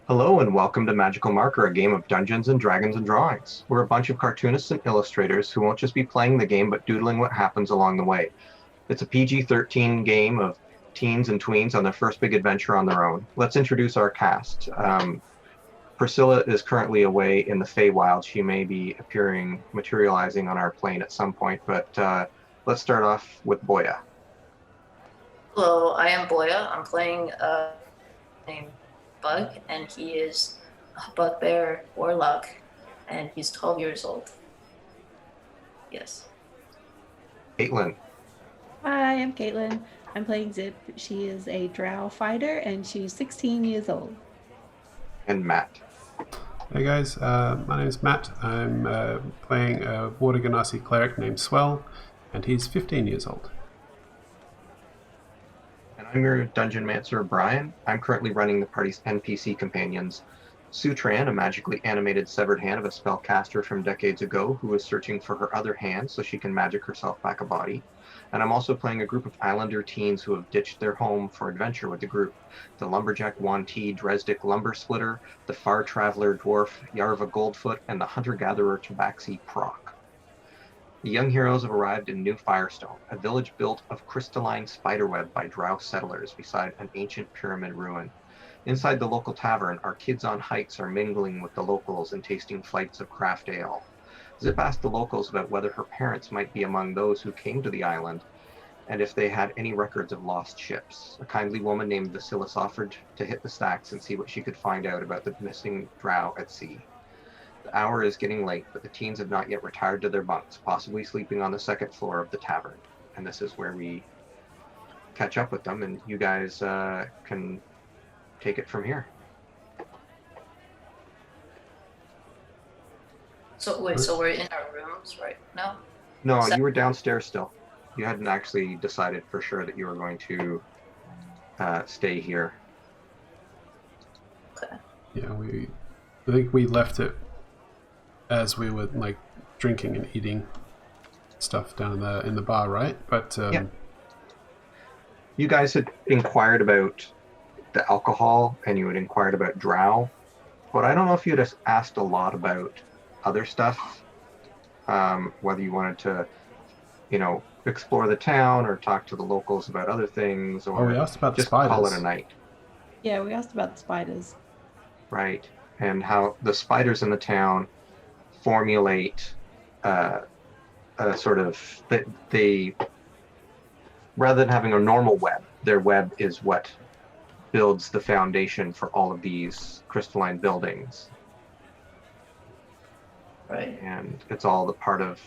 Hello and welcome to Magical Marker, a game of Dungeons and Dragons and Drawings. We're a bunch of cartoonists and illustrators who won't just be playing the game but doodling what happens along the way. It's a PG-13 game of teens and tweens on their first big adventure on their own. Let's introduce our cast. Priscilla is currently away in the Feywild. She may be materializing on our plane at some point, but let's start off with Boya. Hello, I am Boya. I'm playing named Bug, and he is a bugbear warlock, and he's 12 years old. Yes. Caitlin. Hi, I'm Caitlin. I'm playing Zip. She is a Drow fighter and she's 16 years old. And Matt. Hey guys, my name is Matt. I'm playing a Water Ganassi cleric named Swell, and he's 15 years old. And I'm your Dungeon Mancer, Brian. I'm currently running the party's NPC companions. Sutran, a magically animated severed hand of a spellcaster from decades ago who is searching for her other hand so she can magic herself back a body. And I'm also playing a group of Islander teens who have ditched their home for adventure with the group. The Lumberjack Wanti Dresdick Lumber Splitter, the Far Traveler Dwarf Yarva Goldfoot, and the Hunter-Gatherer Tabaxi Proc. The young heroes have arrived in New Firestone, a village built of crystalline spiderweb by Drow settlers beside an ancient pyramid ruin. Inside the local tavern, our kids on hikes are mingling with the locals and tasting flights of craft ale. Zip asked the locals about whether her parents might be among those who came to the island, and if they had any records of lost ships. A kindly woman named Vasilis offered to hit the stacks and see what she could find out about the missing Drow at sea. The hour is getting late, but the teens have not yet retired to their bunks, possibly sleeping on the second floor of the tavern. And this is where we catch up with them, and you guys can take it from here. So wait, so we're in our rooms right now? No, you were downstairs still. You hadn't actually decided for sure that you were going to stay here. Okay. Yeah, I think we left it as we were like drinking and eating stuff down in the bar, right? But yeah. You guys had inquired about the alcohol, and you had inquired about Drow, but I don't know if you had asked a lot about other stuff, whether you wanted to, explore the town or talk to the locals about other things, or we asked about just the spiders. call it a night. Yeah, we asked about the spiders. Right, and how the spiders in the town formulate a sort of, they rather than having a normal web, their web is what builds the foundation for all of these crystalline buildings. Right. And it's all the part of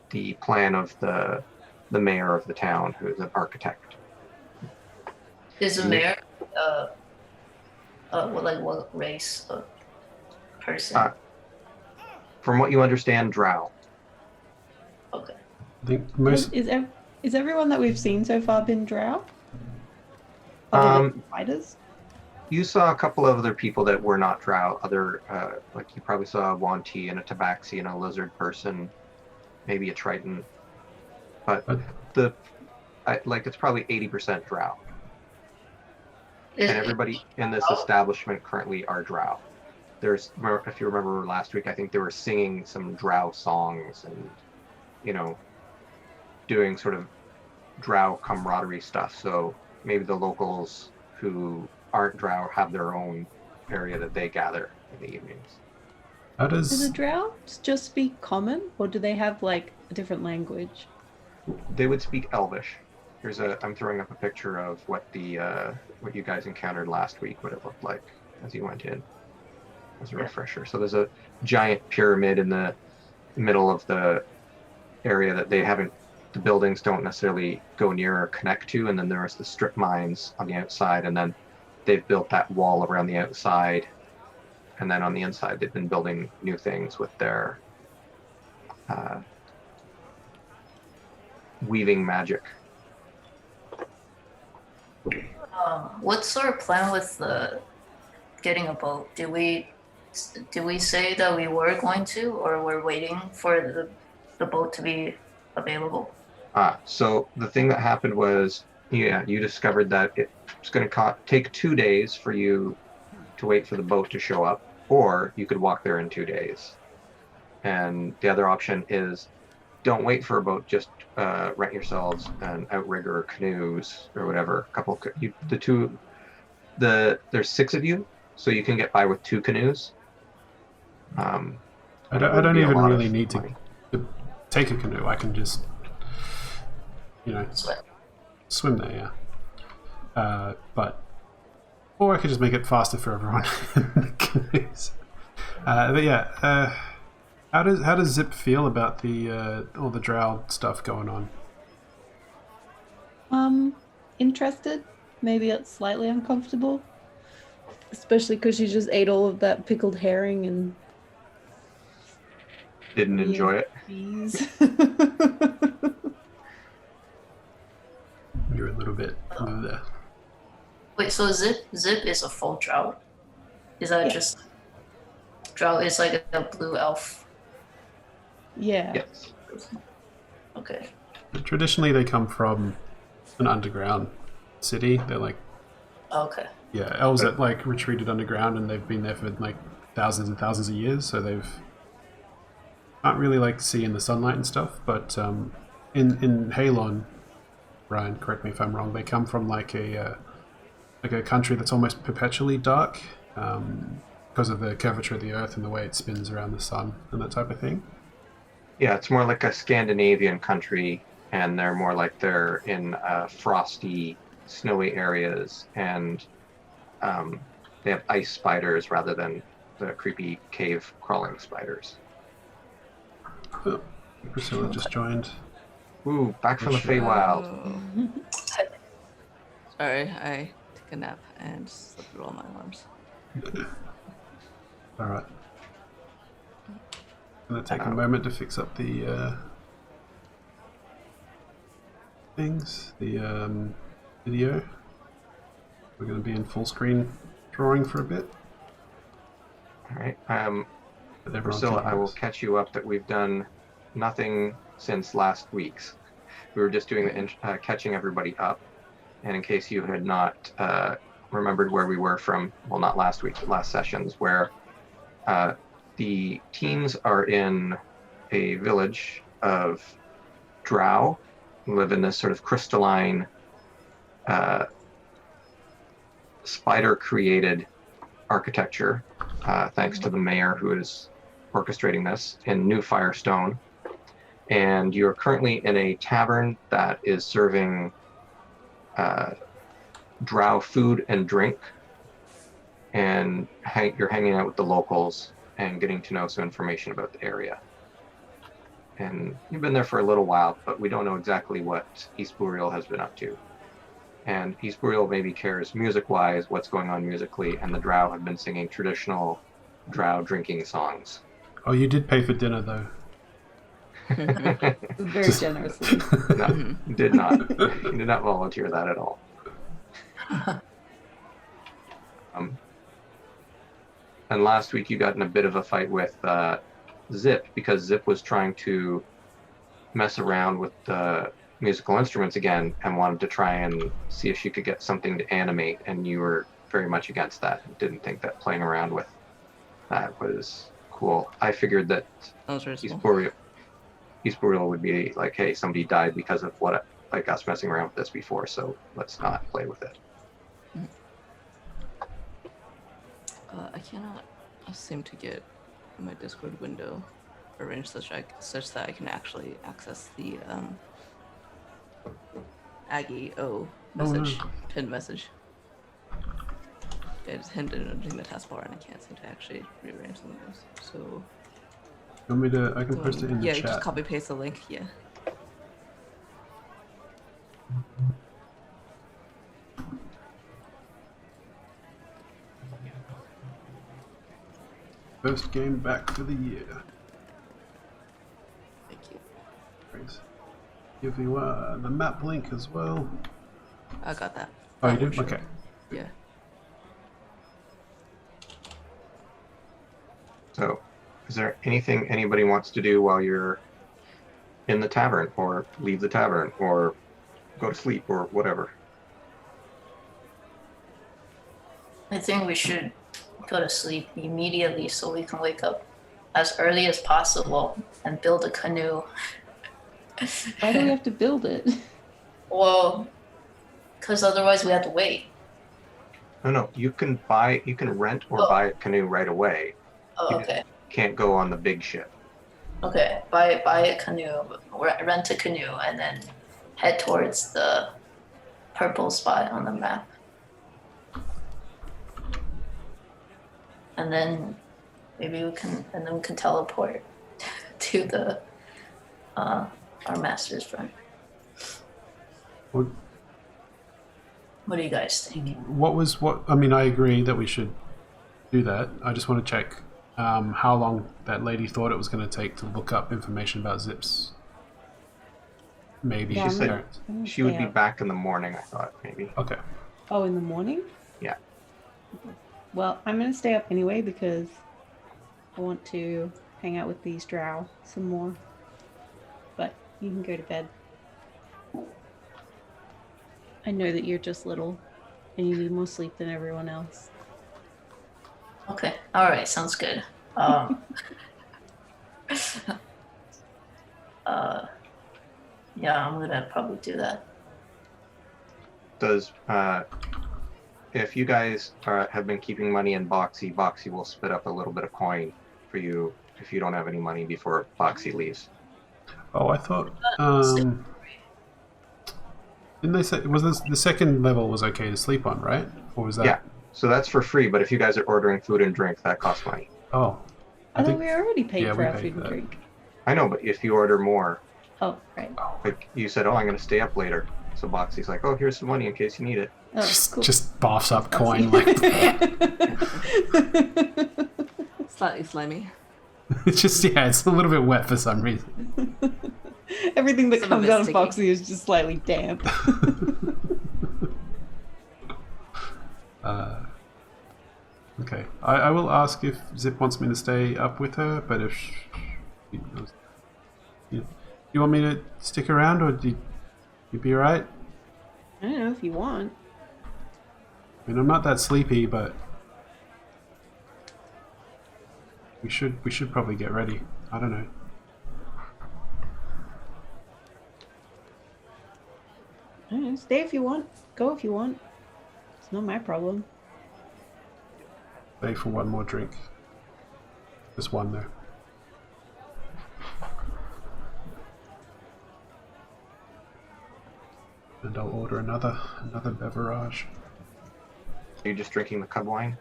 the plan of the mayor of the town, who is an architect. Is the mayor what race of person? From what you understand, Drow. Okay. I think most Is everyone that we've seen so far been Drow? Spiders? You saw a couple of other people that were not Drow. Like you probably saw a Wanti and a Tabaxi and a lizard person, maybe a Triton. But it's probably 80% Drow. And everybody in this establishment currently are Drow. If you remember last week, I think they were singing some Drow songs and, doing sort of Drow camaraderie stuff. So maybe the locals who aren't Drow have their own area that they gather in the evenings. Do the Drow just speak common, or do they have like a different language? They would speak Elvish. I'm throwing up a picture of what what you guys encountered last week, what it looked like as you went in, as a refresher. So there's a giant pyramid in the middle of the area that the buildings don't necessarily go near or connect to, and then there's the strip mines on the outside, and then they've built that wall around the outside, and then on the inside they've been building new things with their weaving magic. What's our plan with getting a boat? Did we say that we were going to, or we're waiting for the boat to be available? So the thing that happened was, you discovered that it's going to take 2 days for you to wait for the boat to show up, or you could walk there in 2 days. And the other option is don't wait for a boat, just rent yourselves an outrigger or canoes or whatever. There's 6 of you, so you can get by with 2 canoes. I don't even really need to take a canoe. I can just, swim there, yeah. Or I could just make it faster for everyone in the canoes. But yeah, how does Zip feel about all the Drow stuff going on? Interested. Maybe it's slightly uncomfortable, especially because she just ate all of that pickled herring and didn't enjoy it. Bees. You're a little bit there. Wait, so Zip is a full Drow? Is that just Drow is like a blue elf? Yeah. Yes. Okay. Traditionally, they come from an underground city. They're like, Okay. yeah, elves that like retreated underground, and they've been there for like thousands and thousands of years. So they've can't really like see in the sunlight and stuff. But in Haelon, Ryan, correct me if I'm wrong. They come from like a country that's almost perpetually dark because of the curvature of the earth and the way it spins around the sun and that type of thing. Yeah, it's more like a Scandinavian country, and they're more like they're in frosty, snowy areas, and they have ice spiders rather than the creepy cave crawling spiders. Oh, Priscilla just joined. Ooh, back from the Feywild. Sorry, I took a nap and slept through all my alarms. Alright. I'm going to take a moment to fix up the things, the video. We're going to be in full screen drawing for a bit. Alright, Priscilla, I will catch you up that we've done nothing since last week's. We were just doing the catching everybody up, and in case you had not remembered where we were from, well, not last week, but last sessions, where the teams are in a village of Drow who live in this sort of crystalline, spider-created architecture, thanks to the mayor who is orchestrating this in New Firestone. And you're currently in a tavern that is serving Drow food and drink, and you're hanging out with the locals and getting to know some information about the area. And you've been there for a little while, but we don't know exactly what East Burial has been up to. And East Burial maybe cares music-wise what's going on musically, and the Drow have been singing traditional Drow drinking songs. Oh, you did pay for dinner, though. Very generously. No, did not. You did not volunteer that at all. And last week you got in a bit of a fight with Zip, because Zip was trying to mess around with the musical instruments again and wanted to try and see if she could get something to animate, and you were very much against that and didn't think that playing around with that was cool. I figured that East Burial would be like, hey, somebody died because of like us messing around with this before, so let's not play with it. I cannot seem to get my Discord window arranged such that I can actually access the Aggie message, pinned message. I just hinted at doing the taskbar and I can't seem to actually rearrange some of those. So You want me to? I can post it in the yeah, chat. just copy paste the link. Yeah. First game back for the year. Thank you. Thanks. Give you the map link as well. I got that. Oh, you That did? works. Okay. Yeah. So, is there anything anybody wants to do while you're in the tavern, or leave the tavern, or go to sleep, or whatever? I think we should go to sleep immediately so we can wake up as early as possible and build a canoe. Why do we have to build it? Well, because otherwise we have to wait. No, you can rent or Oh. buy a canoe right away. Oh, You okay. can't go on the big ship. Okay. Buy a canoe, rent a canoe, and then head towards the purple spot on the map. And then maybe we can teleport to the our master's friend. What, What do you guys think? I mean, I agree that we should do that. I just want to check how long that lady thought it was going to take to look up information about Zip's. Maybe. Yeah, She said parents. she would be Yeah. back in the morning, I thought, maybe. Okay. Oh, in the morning? Yeah. Well, I'm gonna stay up anyway because I want to hang out with these drow some more. But you can go to bed. I know that you're just little and you need more sleep than everyone else. Okay. All right. Sounds good. Yeah, I'm gonna probably do that. Does if you guys have been keeping money in Boxy, Boxy will spit up a little bit of coin for you if you don't have any money before Boxy leaves. Oh, I thought. Didn't they say the second level was okay to sleep on, right? Or was that? Yeah. So that's for free, but if you guys are ordering food and drink, that costs money. Oh. I thought we already paid yeah, for we our paid food for and that. drink. I know, but if you order more, Oh, right. like you said, I'm going to stay up later. So Boxy's like, oh, here's some money in case you need it. Oh, cool. Just boffs up coin like Slightly slimy. it's just it's a little bit wet for some reason. Everything that Some of comes it's out of sticky. Foxy is just slightly damp. Okay, I will ask if Zip wants me to stay up with her, but if you want me to stick around, or you be alright? I don't know if you want. I mean, I'm not that sleepy, but we should probably get ready. I don't know. I don't know. Stay if you want. Go if you want. It's not my problem. Stay for one more drink. Just one though. And I'll order another beverage. Are you just drinking the cub wine?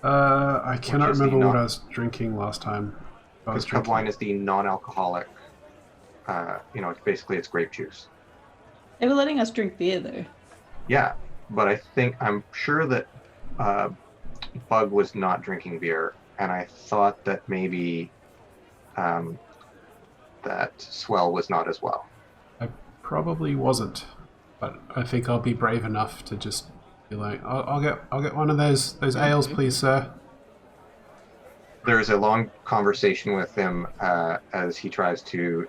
I cannot is the remember what non- I was drinking last time. I was Because cub drinking. wine is the non-alcoholic. It's basically it's grape juice. They were letting us drink beer though. Yeah, but I'm sure that Bug was not drinking beer, and I thought that maybe that Swell was not as well. I probably wasn't, but I think I'll be brave enough to just be like, I'll get one of those ales, please, sir. There's a long conversation with him as he tries to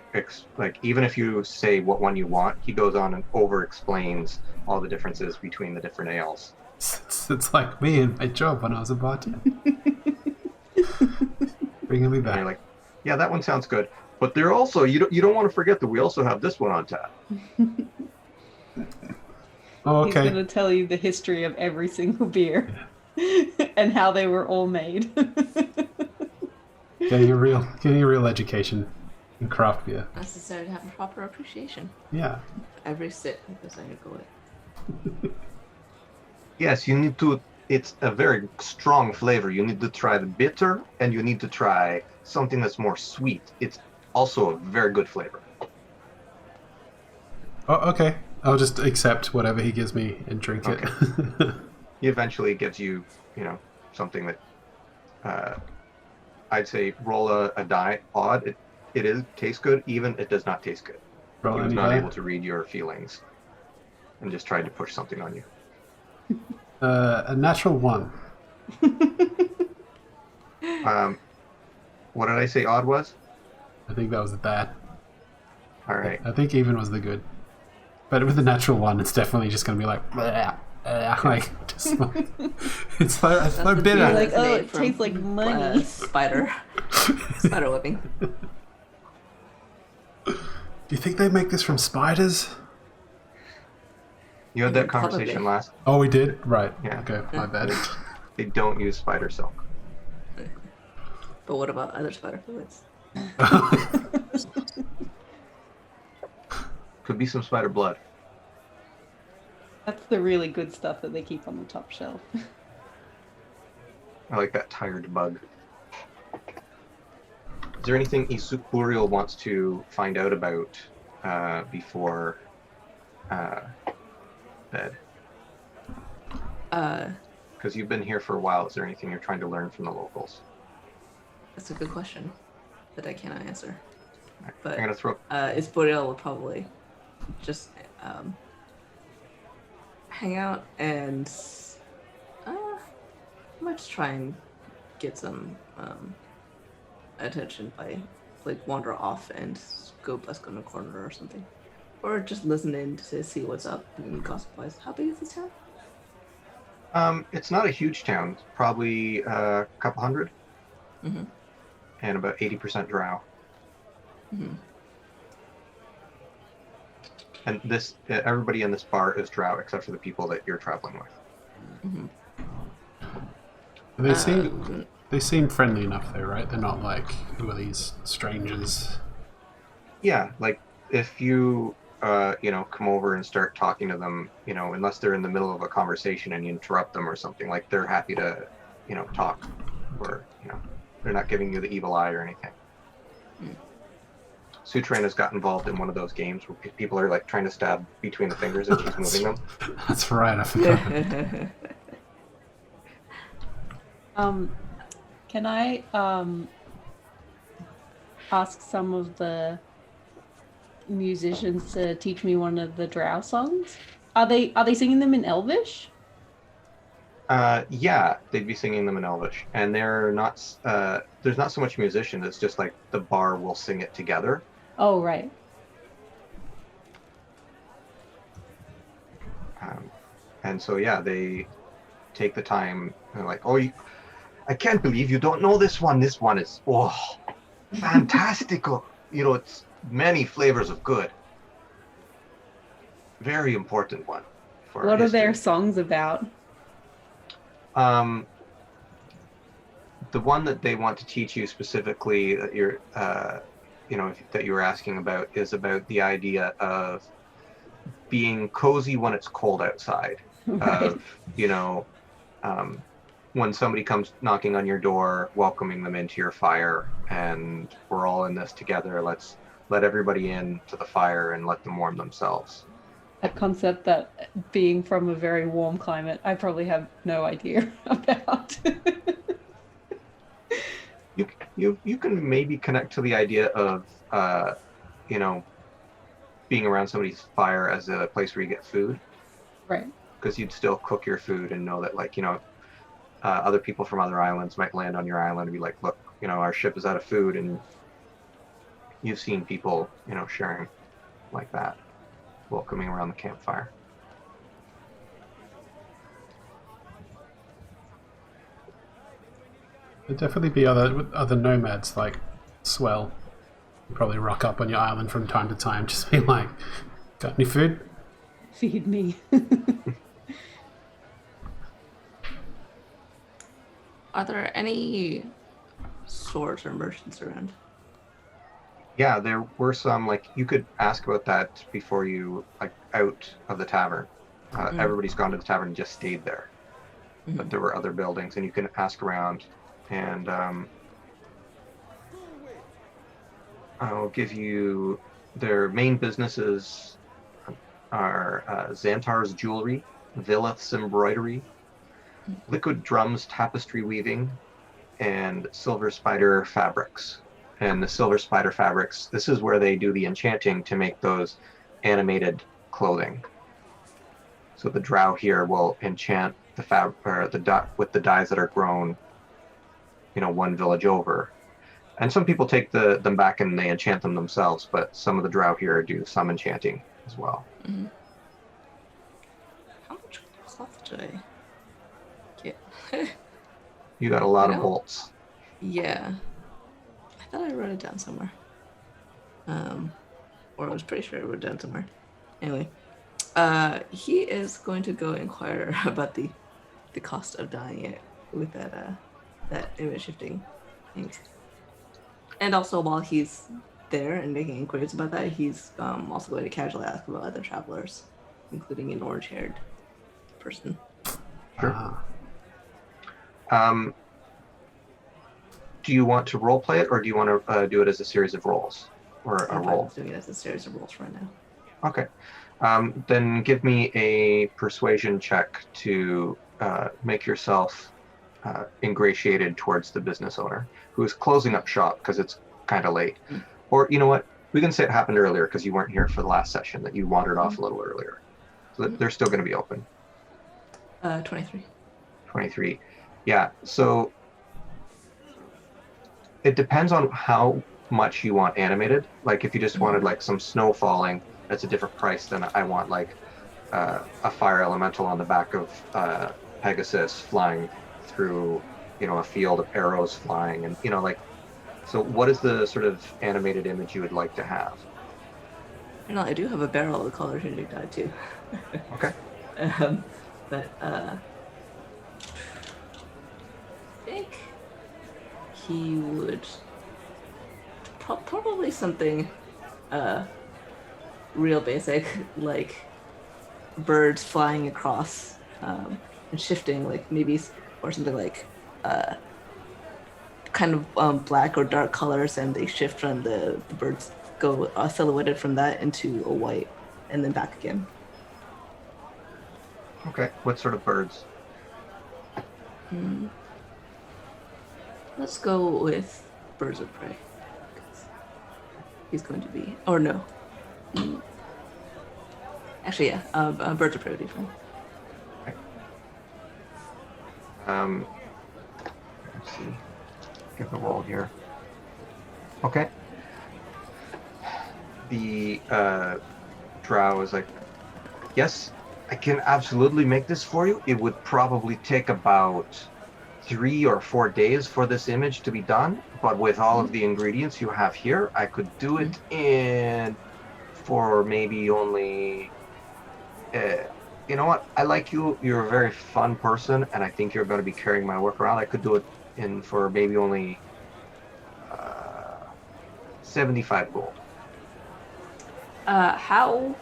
even if you say what one you want, he goes on and over explains all the differences between the different ales. It's like me and my job when I was a bartender. Bringing me And back. you're like, yeah, that one sounds good, but they're also you don't want to forget that we also have this one on tap. Oh, He's okay. gonna tell you the history of every single beer and how they were all made. Getting a real education in craft beer. Necessary to have a proper appreciation. Yeah. Every sip goes on your gullet. Yes, you need to. It's a very strong flavor. You need to try the bitter, and you need to try something that's more sweet. It's also a very good flavor. Oh, okay. I'll just accept whatever he gives me and drink it. He eventually gives you, something that I'd say roll a die odd. It tastes good, even it does not taste good. Roll He was any not die? able to read your feelings, and just tried to push something on you. A natural 1. What did I say? Odd was. I think that was the bad. All right. I think even was the good. But with the natural 1, it's definitely just going to be like, bleh. like just like, it's so bitter. You're like, It's oh, made it from, tastes like money. spider webbing. Do you think they make this from spiders? You had that Probably. conversation last. Oh, we did? Right. Yeah. Okay, my bad. They don't use spider silk. But what about other spider fluids? Could be some spider blood. That's the really good stuff that they keep on the top shelf. I like that tired bug. Is there anything Isukuriel wants to find out about before bed? Because you've been here for a while. Is there anything you're trying to learn from the locals? That's a good question that I cannot answer. But I'm gonna throw. Isboreal will probably just hang out and might just try and get some attention by like wander off and go busk on a corner or something, or just listen in to see what's up and gossip wise. How big is this town? It's not a huge town. It's probably a couple hundred, Mm-hmm. and about 80% Drow. Mm-hmm. And this, everybody in this bar is Drow except for the people that you're traveling with. Mm-hmm. They seem friendly enough though, right? They're not like, who are these strangers? Yeah, like if you come over and start talking to them, unless they're in the middle of a conversation and you interrupt them or something, like they're happy to, talk, or they're not giving you the evil eye or anything. Mm. Sutran has got involved in one of those games where people are like trying to stab between the fingers and she's moving them. That's right, I forgot. Can I ask some of the musicians to teach me one of the Drow songs? Are they singing them in Elvish? Yeah, they'd be singing them in Elvish, and they're not. There's not so much musicians. It's just like the bar will sing it together. Oh, right. And so yeah, they take the time. And like, I can't believe you don't know this one. This one is fantastical. It's many flavors of good. Very important one. For What are their history. songs about? The one that they want to teach you specifically that you're, that you were asking about is about the idea of being cozy when it's cold outside. Right. Of, when somebody comes knocking on your door, welcoming them into your fire, and we're all in this together. Let's let everybody in to the fire and let them warm themselves. A concept that, being from a very warm climate, I probably have no idea about. You can maybe connect to the idea of being around somebody's fire as a place where you get food, Right. because you'd still cook your food and know that other people from other islands might land on your island and be like, look, our ship is out of food, and you've seen people sharing like that, welcoming around the campfire. There'd definitely be other nomads like Swell. You'd probably rock up on your island from time to time, just being like, got any food? Feed me. Are there any stores or merchants around? Yeah, there were some, like, you could ask about that before you, out of the tavern. Everybody's gone to the tavern and just stayed there. Mm-hmm. But there were other buildings, and you can ask around, and I'll give you their main businesses are Xantar's Jewelry, Vilith's Embroidery, Liquid Drum's Tapestry Weaving, and Silver Spider Fabrics. And the Silver Spider Fabrics, this is where they do the enchanting to make those animated clothing. So the Drow here will enchant the with the dyes that are grown, one village over. And some people take them back and they enchant them themselves, but some of the Drow here do some enchanting as well. Mm-hmm. How much cloth much I get. You got a lot You of know? bolts. Yeah. I thought I wrote it down somewhere. Or I was pretty sure I wrote it down somewhere. Anyway, he is going to go inquire about the cost of dyeing it with that image shifting ink. And also, while he's there and making inquiries about that, he's also going to casually ask about other travelers, including an orange-haired person. Sure. Ah. Do you want to role play it, or do you want to do it as a series of rolls, or a I'm fine roll? with doing it as a series of rolls right now. Okay. Then give me a persuasion check to make yourself ingratiated towards the business owner who is closing up shop because it's kind of late. Mm. Or you know what? We can say it happened earlier because you weren't here for the last session, that you wandered off a little earlier. So they're still going to be open. 23. 23. Yeah. So it depends on how much you want animated. Like if you just wanted like some snow falling, that's a different price than I want like a fire elemental on the back of Pegasus flying through, a field of arrows flying, and like. So what is the sort of animated image you would like to have? You know, I do have a barrel of color changing dye too. Okay. But I think he would probably something real basic, like birds flying across and shifting, like maybe, or something like kind of black or dark colors, and they shift from the birds go silhouetted from that into a white and then back again. Okay. What sort of birds? Let's go with birds of prey. 'Cause he's going to be, or no. Actually, yeah, birds of prey would be fine. Let's see. Give the roll here. Okay. The Drow is like, yes, I can absolutely make this for you. It would probably take about 3 or 4 days for this image to be done, but with all of the ingredients you have here, I could do it for maybe only. You know what? I like you. You're a very fun person, and I think you're going to be carrying my work around. I could do it for maybe only 75 gold. How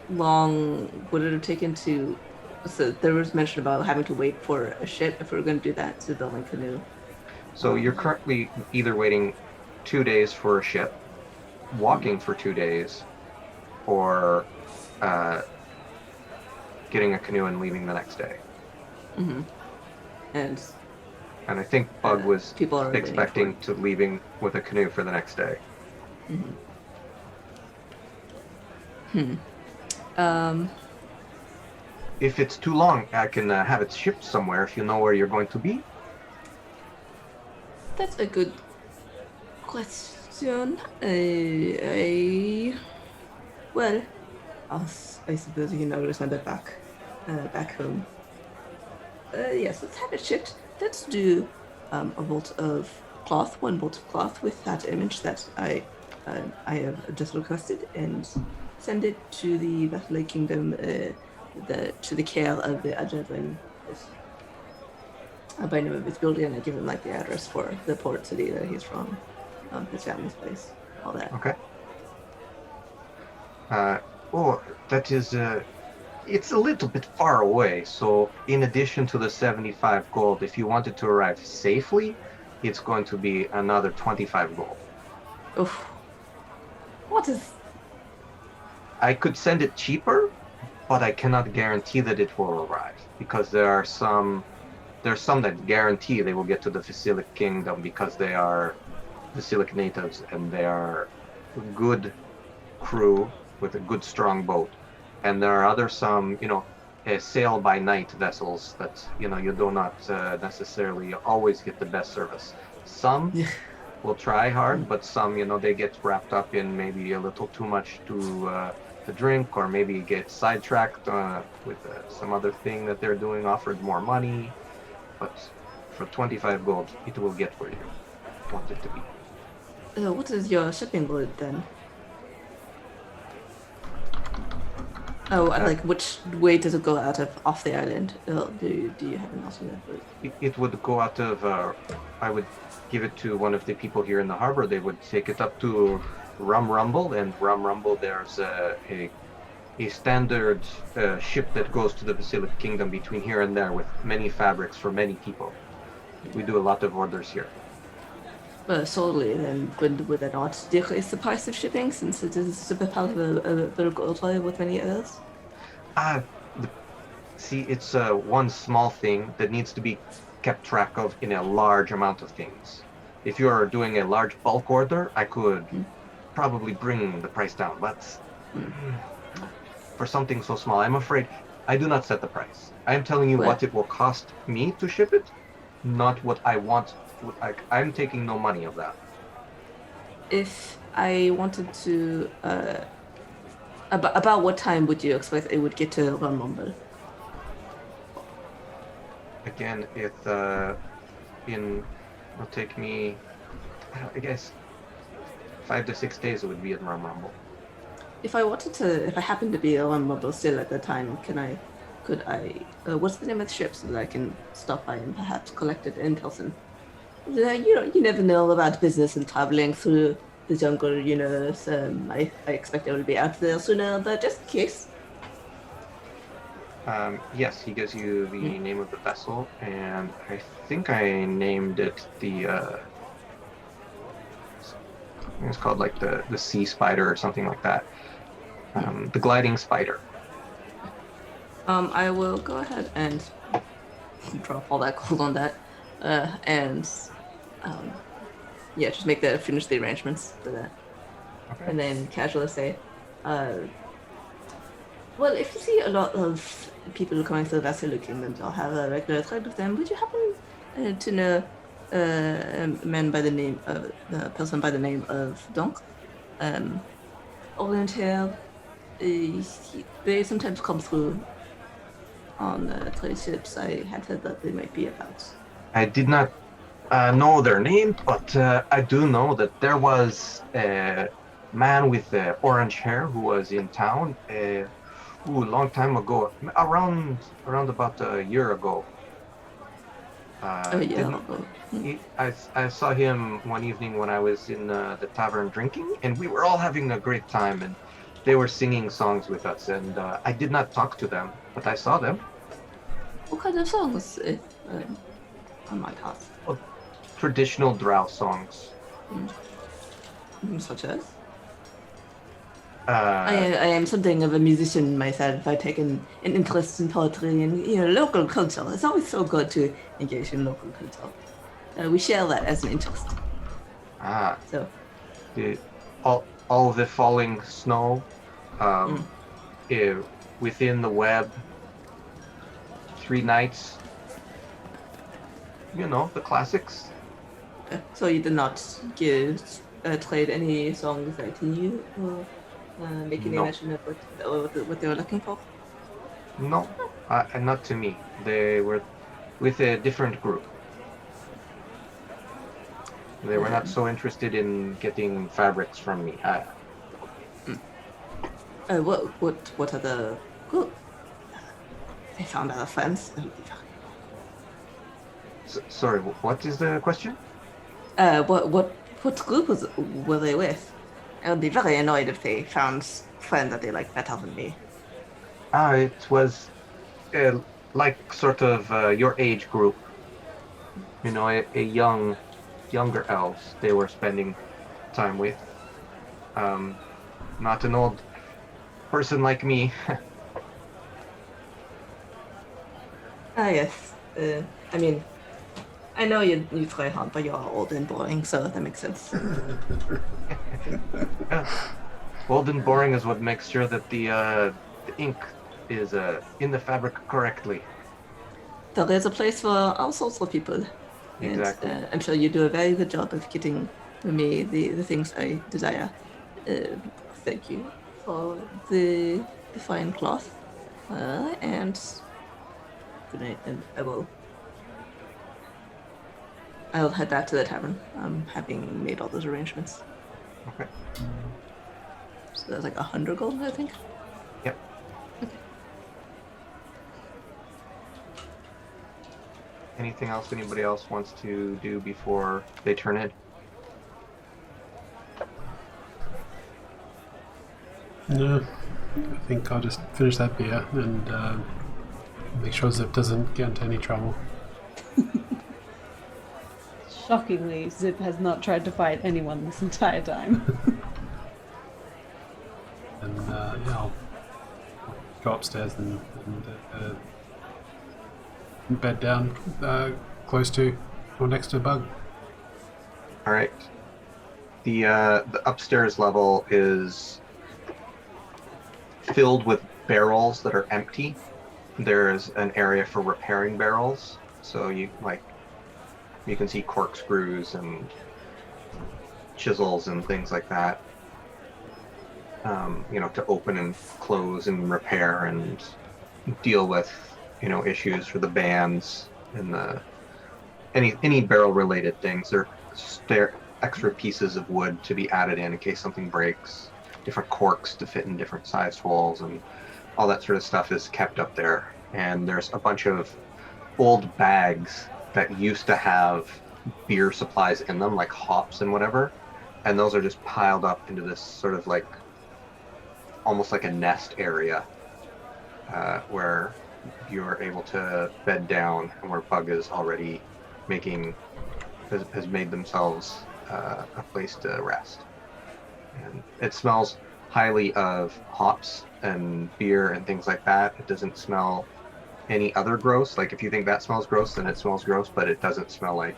long would it have taken to? So there was mention about having to wait for a ship if we were going to do that to build a canoe. So you're currently either waiting 2 days for a ship, walking for 2 days, or getting a canoe and leaving the next day. Mm-hmm. And I think Bug was people are expecting to leaving with a canoe for the next day. If it's too long, I can have it shipped somewhere if you know where you're going to be. That's a good question. Well, I suppose you can always send it back home. Yes, let's have it shipped. Let's do a bolt of cloth, one bolt of cloth with that image that I have just requested, and send it to the Vassal Kingdom, to the care of the gentleman by name of his building, and I give him like the address for the port city that he's from, his family's place, all that. Okay. That is, it's a little bit far away, so in addition to the 75 gold, if you wanted to arrive safely, it's going to be another 25 gold. Oof. What is... I could send it cheaper, but I cannot guarantee that it will arrive, because there's some that guarantee they will get to the Vassilic Kingdom because they are Vassilic natives and they are a good crew with a good strong boat. And there are some sail by night vessels that you do not necessarily always get the best service. Some will try hard, but some they get wrapped up in maybe a little too much to a drink, or maybe get sidetracked with some other thing that they're doing, offered more money. But for 25 gold, it will get where you want it to be. What is your shipping route then? Oh, like which way does it go out of off the island? Do you have an alternate route? It would go out of, I would give it to one of the people here in the harbor. They would take it up to Rum Rumble, and Rum Rumble, there's a standard ship that goes to the Basilic Kingdom between here and there with many fabrics for many people. We do a lot of orders here. Solely, then would that not decrease the price of shipping since it is a part of a gold trade with many others? See, it's one small thing that needs to be kept track of in a large amount of things. If you're doing a large bulk order, I could probably bring the price down, but for something so small, I'm afraid I do not set the price. I am telling you what it will cost me to ship it, not what I want. I'm taking no money of that. If I wanted to, about what time would you expect it would get to Rum Rumble? Again, it'll take me, I guess, 5 to 6 days. It would be at Rum Rumble. If I happen to be at Rum Rumble still at the time, could I, what's the name of the ship so that I can stop by and perhaps collect it in person? You never know about business and traveling through the jungle, so I expect it will be out there sooner, but just in case. Yes, he gives you the name of the vessel, and I think I named it it's called like the Sea Spider or something like that. The Gliding Spider. I will go ahead and drop all that gold on that, and just finish the arrangements for that. Okay. And then casually say, well, if you see a lot of people coming through the Vassalou Kingdom, I'll have a regular trade with them. Would you happen to know a person by the name of Donk? Orange hair. They sometimes come through on trade ships. I had heard that they might be about. I did not know their name, but I do know that there was a man with orange hair who was in town a long time ago, around about a year ago. I saw him one evening when I was in the tavern drinking, and we were all having a great time, and they were singing songs with us, and I did not talk to them, but I saw them. What kind of songs? I might ask. Well, traditional Drow songs. Such as? I am something of a musician myself. I've taken an interest in poetry and local culture. It's always so good to engage in local culture. We share that as an interest. So, all the falling snow, within the web. 3 nights. The classics. So you did not trade any songs that you or make any mention of what they were looking for? No, not to me. They were with a different group. They were not so interested in getting fabrics from me. What are the group? They found other friends. Sorry, what is the question? What group were they with? I would be very annoyed if they found friends that they like better than me. It was like sort of your age group. A younger elves they were spending time with. Not an old person like me. Yes. I mean, I know you try hard, but you're old and boring, so that makes sense. Old and boring is what makes sure that the ink is in the fabric correctly. There is a place for all sorts of people. Exactly. And, I'm sure you do a very good job of getting me the things I desire. Thank you the fine cloth, and good night, and I'll head back to the tavern, having made all those arrangements. Okay. So that's like 100 gold, I think. Yep. Okay. Anything else anybody else wants to do before they turn in? No, I think I'll just finish that beer and make sure Zip doesn't get into any trouble. Shockingly, Zip has not tried to fight anyone this entire time. And yeah, I'll go upstairs and bed down close to or next to Bug. All right. The upstairs level is filled with barrels that are empty. There's an area for repairing barrels, so you can see corkscrews and chisels and things like that. To open and close and repair and deal with, issues for the bands and any barrel related things. There are extra pieces of wood to be added in case something breaks, different corks to fit in different sized holes, and all that sort of stuff is kept up there. And there's a bunch of old bags that used to have beer supplies in them, like hops and whatever, and those are just piled up into this sort of like almost like a nest area where you're able to bed down, and where Bug is already has made themselves a place to rest. And it smells highly of hops and beer and things like that. It doesn't smell any other gross. Like if you think that smells gross, then it smells gross, but it doesn't smell like,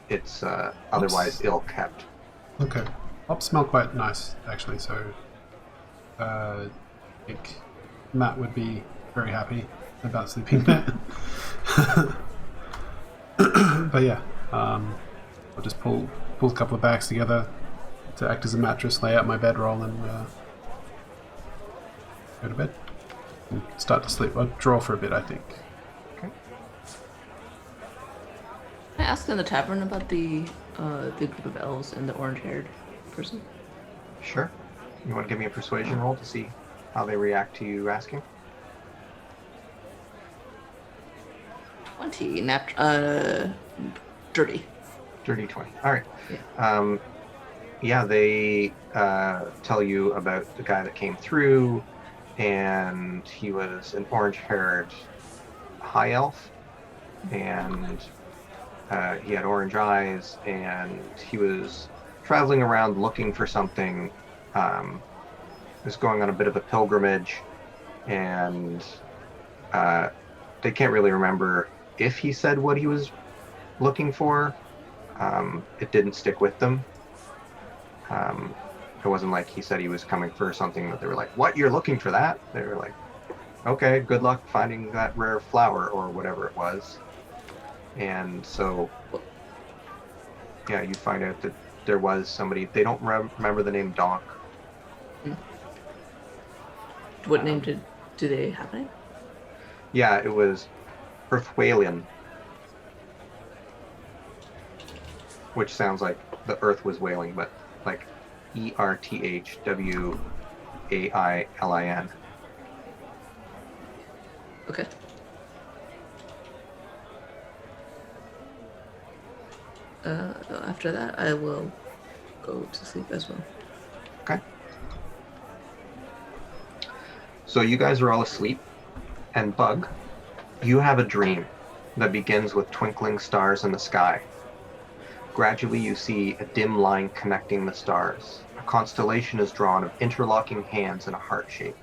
it's otherwise ill kept. Okay. Hops smell quite nice, actually, so I think Matt would be very happy about sleeping there. But yeah, I'll just pull a couple of bags together to act as a mattress, lay out my bedroll, and go to bed and start to sleep. I'll draw for a bit, I think. Okay. I asked in the tavern about the group of elves and the orange-haired person. Sure. You want to give me a persuasion roll to see how they react to you asking? 20, dirty. Dirty 20. All right. Yeah. They tell you about the guy that came through, and he was an orange-haired high elf, and he had orange eyes, and he was traveling around looking for something. Was going on a bit of a pilgrimage, and they can't really remember if he said what he was looking for. It didn't stick with them. It wasn't like he said he was coming for something that they were like, "What, you're looking for that?" They were like, "Okay, good luck finding that rare flower," or whatever it was. And so, yeah, you find out that there was somebody. They don't remember the name Donk. What name do they have? Name? Yeah, it was Haelon, which sounds like the earth was wailing, but like ERTHWAILIN. Okay. After that, I will go to sleep as well. Okay. So you guys are all asleep, and Bug, you have a dream that begins with twinkling stars in the sky. Gradually you see a dim line connecting the stars. A constellation is drawn of interlocking hands in a heart shape.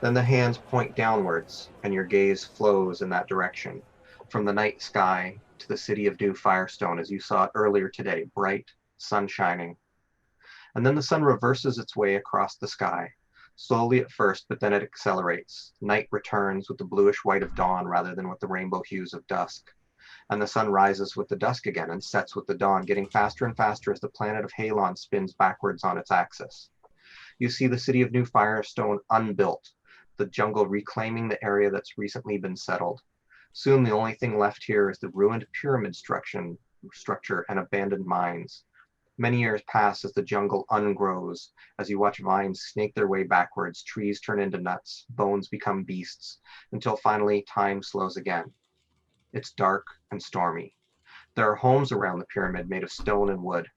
Then the hands point downwards, and your gaze flows in that direction, from the night sky to the city of New Firestone, as you saw it earlier today, bright, sun shining. And then the sun reverses its way across the sky, slowly at first, but then it accelerates. Night returns with the bluish white of dawn rather than with the rainbow hues of dusk. And the sun rises with the dusk again and sets with the dawn, getting faster and faster as the planet of Haelon spins backwards on its axis. You see the city of New Firestone unbuilt, the jungle reclaiming the area that's recently been settled. Soon the only thing left here is the ruined pyramid structure and abandoned mines. Many years pass as the jungle ungrows. As you watch vines snake their way backwards, trees turn into nuts, bones become beasts, until finally time slows again. It's dark and stormy. There are homes around the pyramid made of stone and wood.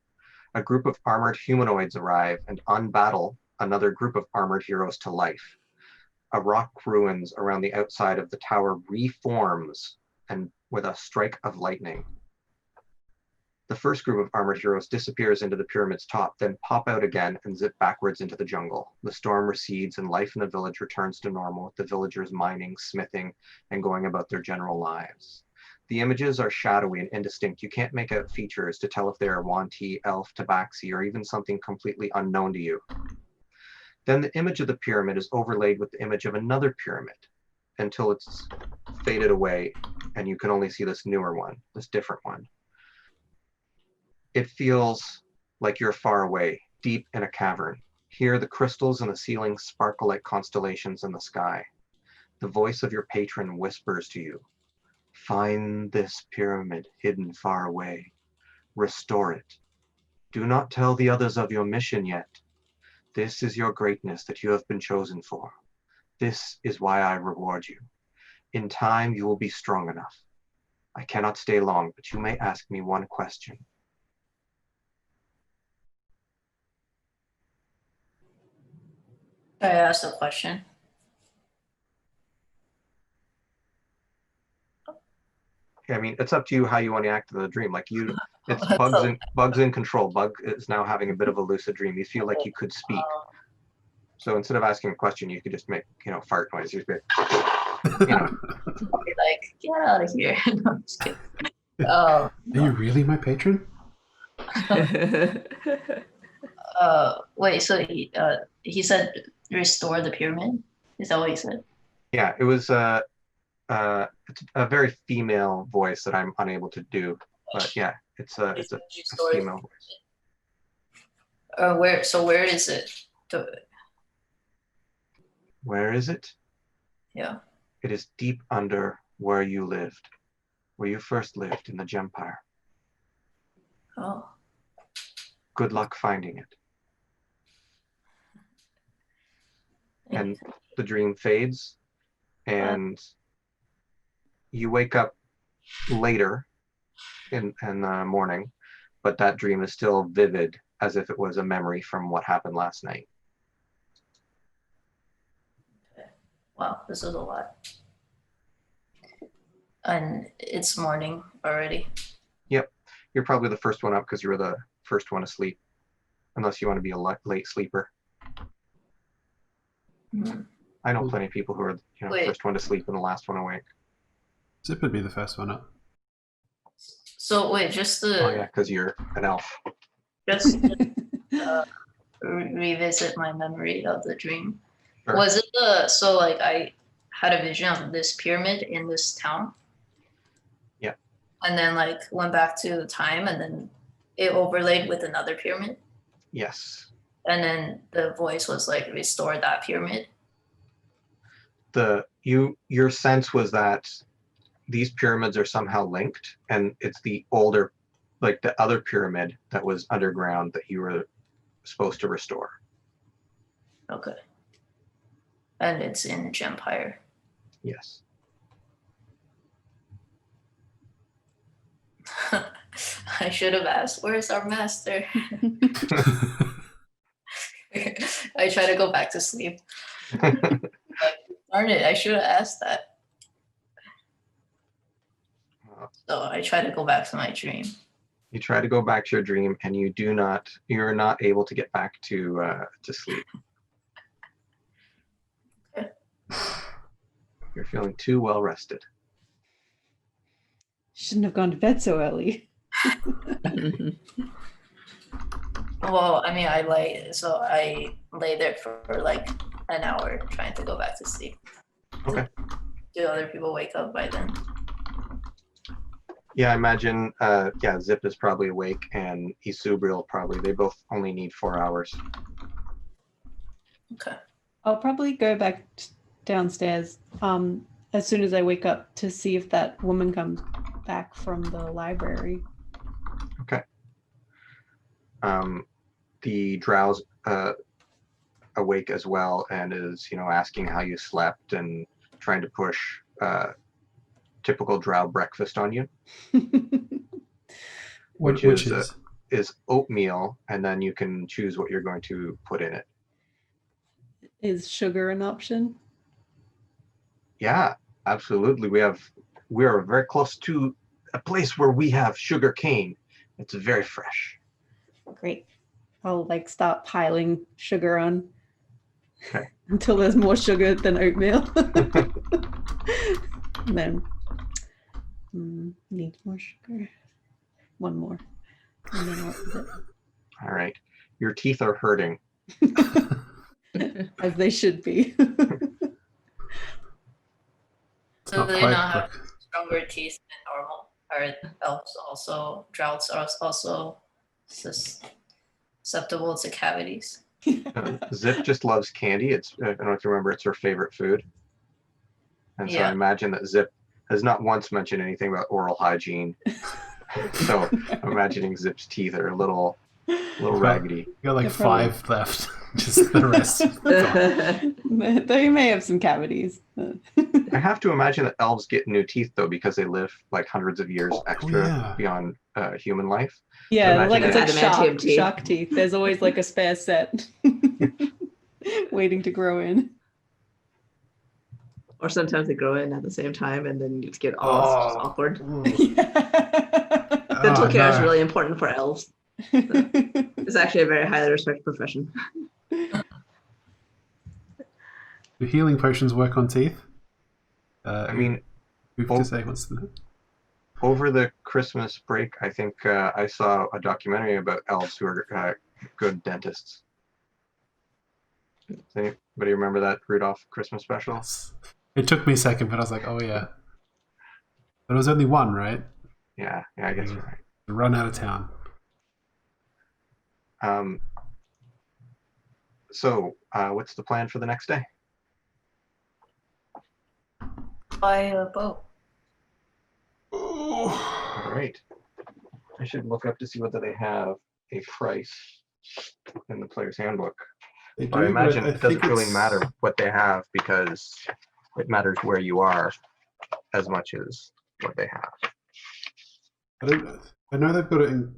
A group of armored humanoids arrive and unbattle another group of armored heroes to life. A rock ruins around the outside of the tower reforms and with a strike of lightning. The first group of armored heroes disappears into the pyramid's top, then pop out again and zip backwards into the jungle. The storm recedes and life in the village returns to normal, with the villagers mining, smithing, and going about their general lives. The images are shadowy and indistinct. You can't make out features to tell if they are Wanti, Elf, Tabaxi, or even something completely unknown to you. Then the image of the pyramid is overlaid with the image of another pyramid until it's faded away and you can only see this newer one, this different one. It feels like you're far away, deep in a cavern. Here, the crystals in the ceiling sparkle like constellations in the sky. The voice of your patron whispers to you, "Find this pyramid hidden far away. Restore it. Do not tell the others of your mission yet. This is your greatness that you have been chosen for. This is why I reward you. In time, you will be strong enough. I cannot stay long, but you may ask me one question." I asked a question. I mean, it's up to you how you want to act in the dream. Like it's Bug's in control. Bug is now having a bit of a lucid dream. You feel like you could speak. So instead of asking a question, you could just make, fart noise. You'd be, like, get out of here. No, I'm just kidding. Are you really my patron? Wait, so he said restore the pyramid? Is that what he said? Yeah, it was it's a very female voice that I'm unable to do. But yeah, it's a female voice. Where is it? Where is it? Yeah. It is deep under where you lived, where you first lived in the Gempire. Oh. Good luck finding it. And the dream fades, and you wake up later in the morning, but that dream is still vivid, as if it was a memory from what happened last night. Wow, this is a lot. And it's morning already. Yep, you're probably the first one up because you were the first one asleep, unless you want to be a late sleeper. Mm-hmm. I know plenty of people who are, first one to sleep and the last one awake. Zip would be the first one up. So wait, just to Oh yeah, because you're an elf. just revisit my memory of the dream. Sure. Was it I had a vision of this pyramid in this town? Yeah. And then went back to time, and then it overlaid with another pyramid. Yes. And then the voice was restore that pyramid. Your sense was that these pyramids are somehow linked, and it's the older, the other pyramid that was underground that you were supposed to restore. Okay. And it's in Gempire. Yes. I should have asked, where's our master? I try to go back to sleep. Darn it, I should have asked that. So I try to go back to my dream. You try to go back to your dream, and you're not able to get back to sleep. Okay. You're feeling too well rested. Shouldn't have gone to bed so early. Well, I mean, I lay there for an hour trying to go back to sleep. Okay. Do other people wake up by then? Yeah, I imagine, Zip is probably awake, and Isubriel probably. They both only need 4 hours. Okay. I'll probably go back downstairs as soon as I wake up to see if that woman comes back from the library. Okay. The Drow's awake as well and is, asking how you slept and trying to push typical Drow breakfast on you, which is oatmeal, and then you can choose what you're going to put in it. Is sugar an option? Yeah, absolutely. We are very close to a place where we have sugar cane. It's very fresh. Great. I'll start piling sugar on. Okay. Until there's more sugar than oatmeal. And then need more sugar. One more. And then what is it? All right. Your teeth are hurting. As they should be. So do they not have stronger teeth than normal? Are elves also, Droughts are also susceptible to cavities? Zip just loves candy. I don't know if you remember, it's her favorite food. And so I imagine that Zip has not once mentioned anything about oral hygiene. So I'm imagining Zip's teeth are a little raggedy. You got 5 left. Just the rest. They may have some cavities. I have to imagine that elves get new teeth though, because they live hundreds of years extra beyond human life. Yeah, it's shark teeth. There's always a spare set waiting to grow in. Or sometimes they grow in at the same time, and then you get awkward. Dental care is really important for elves. So it's actually a very highly respected profession. Do healing potions work on teeth? Who to say what's the... Over the Christmas break, I think I saw a documentary about elves who are good dentists. Does anybody remember that Rudolph Christmas special? Yes. It took me a second, but I was like, oh yeah. But it was only one, right? Yeah, I guess you're right. Run out of town. So, what's the plan for the next day? Buy a boat. All right. I should look up to see whether they have a price in the player's handbook. But I imagine it doesn't really matter what they have, because it matters where you are as much as what they have. I know they've got it in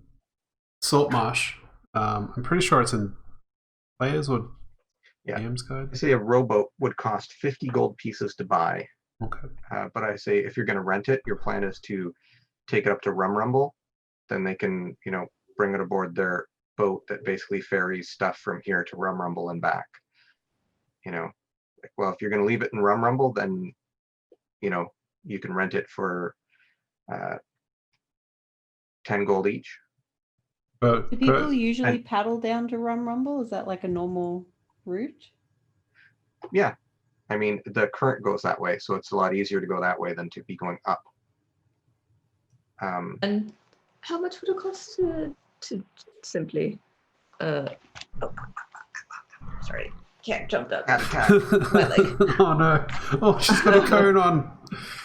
Saltmarsh. I'm pretty sure it's in Players or DM's Guide. I say a rowboat would cost 50 gold pieces to buy. Okay. But I say if you're going to rent it, your plan is to take it up to Rumble. Then they can, bring it aboard their boat that basically ferries stuff from here to Rumble and back. Well, if you're going to leave it in Rumble, then, you can rent it for 10 gold each. Do people usually paddle down to Rumble? Is that a normal route? Yeah. I mean, the current goes that way, so it's a lot easier to go that way than to be going up. And how much would it cost to simply... sorry, can't jump up. My leg. Oh no! Oh, she's got a cone on.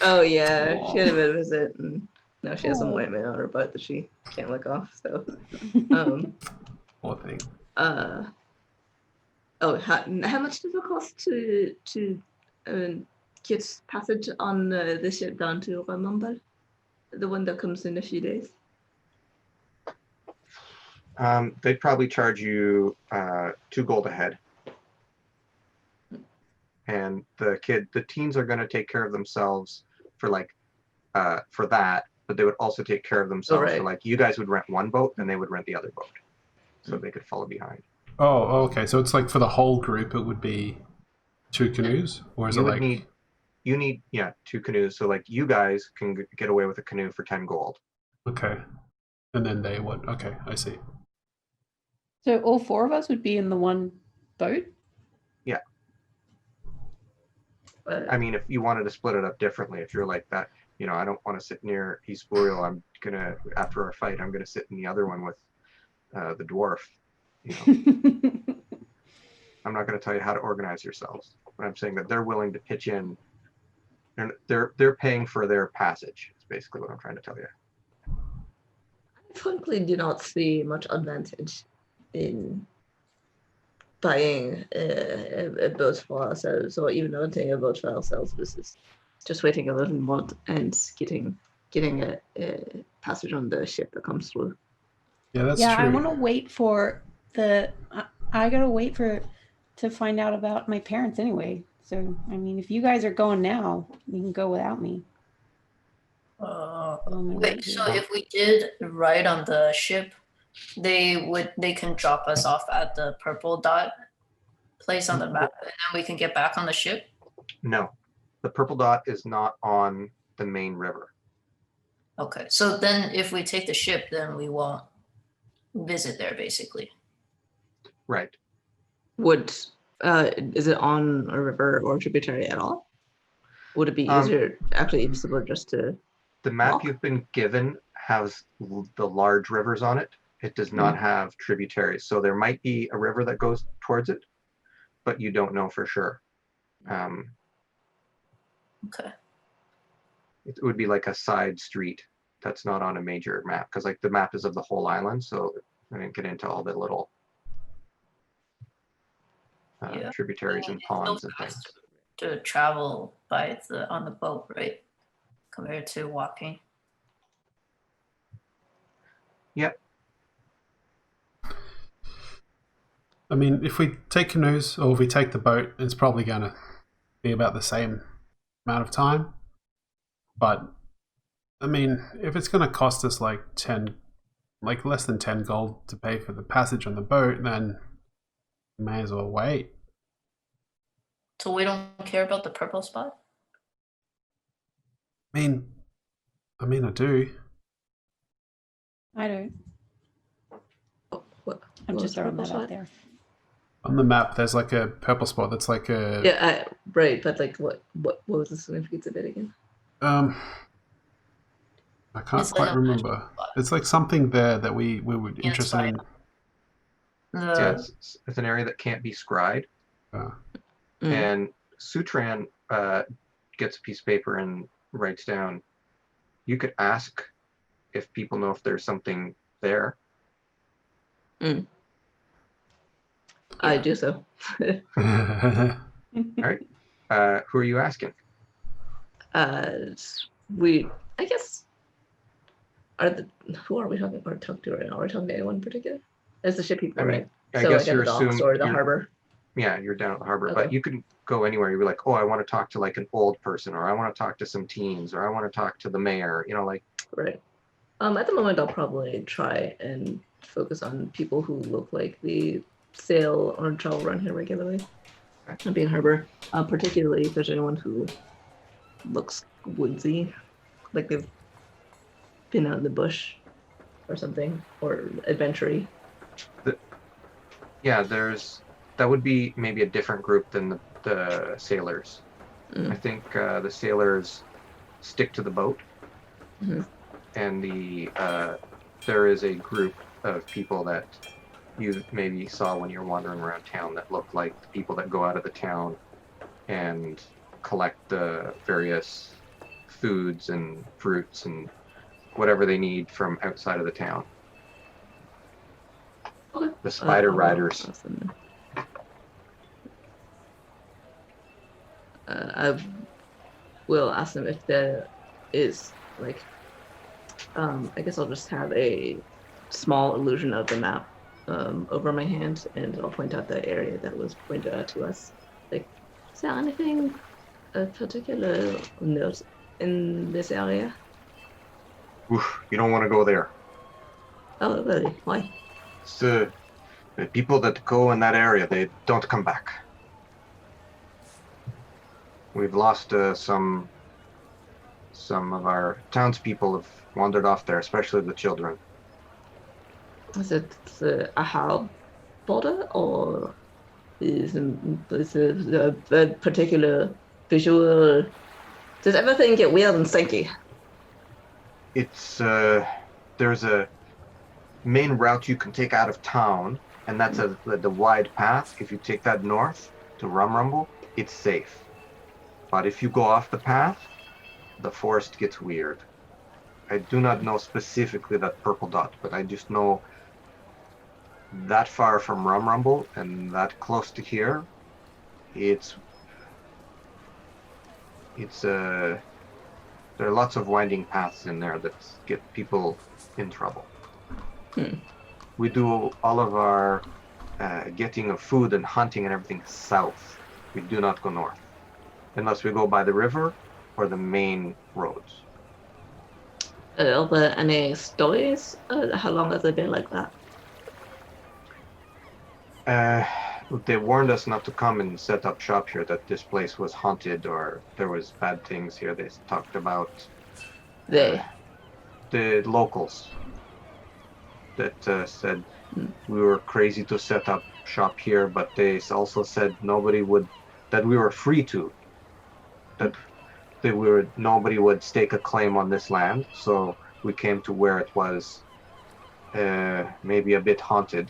Oh yeah, she had a bit of a visit, and now she has some white man on her butt that she can't lick off. So, Poor thing. How much does it cost to get passage on the ship down to Rumble? The one that comes in a few days? They'd probably charge you 2 gold a head. And the teens are going to take care of themselves for that, but they would also take care of themselves for you guys would rent one boat and they would rent the other boat, so they could follow behind. Oh, okay. So it's for the whole group, it would be 2 canoes, or is you need 2 canoes. So you guys can get away with a canoe for 10 gold. Okay, and then they would. Okay, I see. So all 4 of us would be in the one boat? Yeah. I mean, if you wanted to split it up differently, if you're like that, I don't want to sit near East Burial. I'm gonna, after our fight, I'm gonna sit in the other one with the dwarf. I'm not going to tell you how to organize yourselves, but I'm saying that they're willing to pitch in. They're paying for their passage. It's basically what I'm trying to tell you. I frankly do not see much advantage in buying a boat for ourselves, or even renting a boat for ourselves versus just waiting a little more and getting a passage on the ship that comes through. Yeah, that's yeah, true. I want to wait for the. I gotta wait to find out about my parents anyway. So I mean, if you guys are going now, you can go without me. Wait, so if we did ride on the ship, they can drop us off at the purple dot place on the map, and then we can get back on the ship? No, the purple dot is not on the main river. Okay, so then if we take the ship, then we won't visit there, basically. Right. Is it on a river or tributary at all? Would it be easier, actually easier just to The map walk? you've been given has the large rivers on it. It does not have tributaries. So there might be a river that goes towards it, but you don't know for sure. Okay. It would be like a side street that's not on a major map, because like the map is of the whole island, so I didn't get into all the little Yeah. tributaries and It's ponds so and fast things. to travel by on the boat, right? Compared to walking. Yep. I mean, if we take canoes or if we take the boat, it's probably going to be about the same amount of time. But I mean, if it's going to cost us like less than 10 gold to pay for the passage on the boat, then we may as well wait. So we don't care about the purple spot? I mean, I do. I don't. What I'm was just the throwing purple that spot? out there. On the map, there's like a purple spot that's like a Yeah, right. But like, what was the significance of it again? I can't It's quite like a remember. magic spot. It's like something there that we were interested in. Yeah, it's an area that can't be scried. And Sutran gets a piece of paper and writes down, you could ask if people know if there's something there. I do so. All right. Who are you asking? I guess, who are we talking about? Talk to right now? Are we talking to anyone in particular? It's the ship people, I mean, right? I So guess like at you're the docks assuming or the you're- harbor. Yeah, you're down at the harbor, Okay. but you can go anywhere. You'd be like, oh, I want to talk to like an old person, or I want to talk to some teens, or I want to talk to the mayor, like. Right. At the moment, I'll probably try and focus on people who look like they sail or travel around here regularly. Okay. Being harbor, particularly if there's anyone who looks woodsy, like they've been out in the bush or something, or adventure-y. Yeah, that would be maybe a different group than the sailors. I think the sailors stick to the boat, and there is a group of people that you maybe saw when you're wandering around town that look like the people that go out of the town and collect the various foods and fruits and whatever they need from outside of the town. Okay. The spider riders. I will ask them if there is like, I guess I'll just have a small illusion of the map over my hand, and I'll point out the area that was pointed out to us. Like, is there anything of particular note in this area? Oof, you don't want to go there. Oh, really? Why? It's the people that go in that area, they don't come back. We've lost some of our townspeople have wandered off there, especially the children. Is it a hard border, or is it a particular visual? Does everything get weird and stinky? It's there's a main route you can take out of town, and that's the wide path. If you take that north to Rumrumble, it's safe. But if you go off the path, the forest gets weird. I do not know specifically that purple dot, but I just know that far from Rumrumble and that close to here, it's there are lots of winding paths in there that get people in trouble. We do all of our getting of food and hunting and everything south. We do not go north unless we go by the river or the main roads. Are there any stories? How long has it been like that? They warned us not to come and set up shop here, that this place was haunted or there was bad things here. They talked about They. the locals that said we were crazy to set up shop here, but they also said that we were free to, that nobody would stake a claim on this land, so we came to where it was maybe a bit haunted.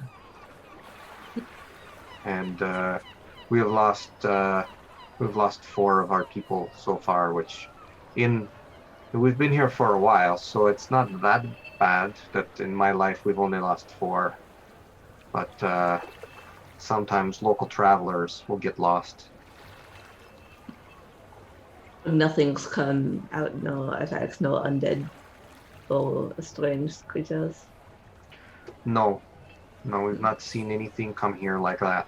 And we've lost 4 of our people so far, we've been here for a while, so it's not that bad that in my life we've only lost 4. But sometimes local travelers will get lost. Nothing's come out, no attacks, no undead or strange creatures. No, we've not seen anything come here like that.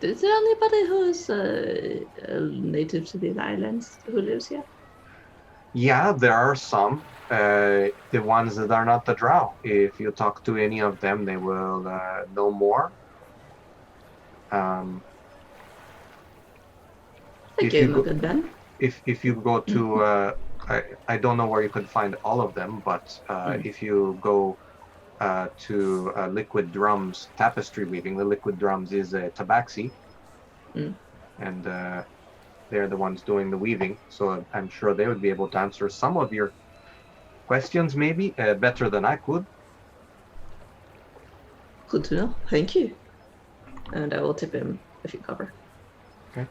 Is there anybody who's native to these islands who lives here? Yeah, there are some. The ones that are not the Drow. If you talk to any of them, they will know more. Thank you, good Ben. If you go to, I don't know where you could find all of them, but if you go to Liquid Drums tapestry weaving, the Liquid Drums is a tabaxi, and they're the ones doing the weaving, so I'm sure they would be able to answer some of your questions, maybe better than I could. Good to know. Thank you. And I will tip him a few copper. Okay.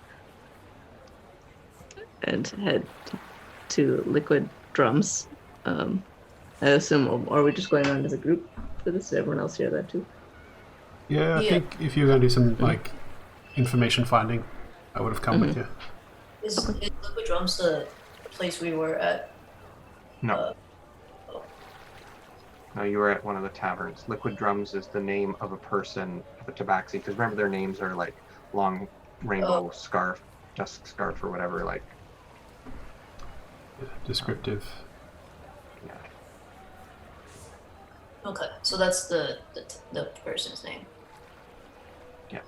And head to Liquid Drums. I assume, are we just going on as a group for this? Is everyone else here that too? Yeah, I think if you're going to do some like information finding, I would have come with you. Is Liquid Drums the place we were at? No. No, you were at one of the taverns. Liquid Drums is the name of a person of a tabaxi, because remember their names are like long rainbow scarf, dusk scarf or whatever, like. Descriptive. Yeah. Okay, so that's the person's name. Yeah.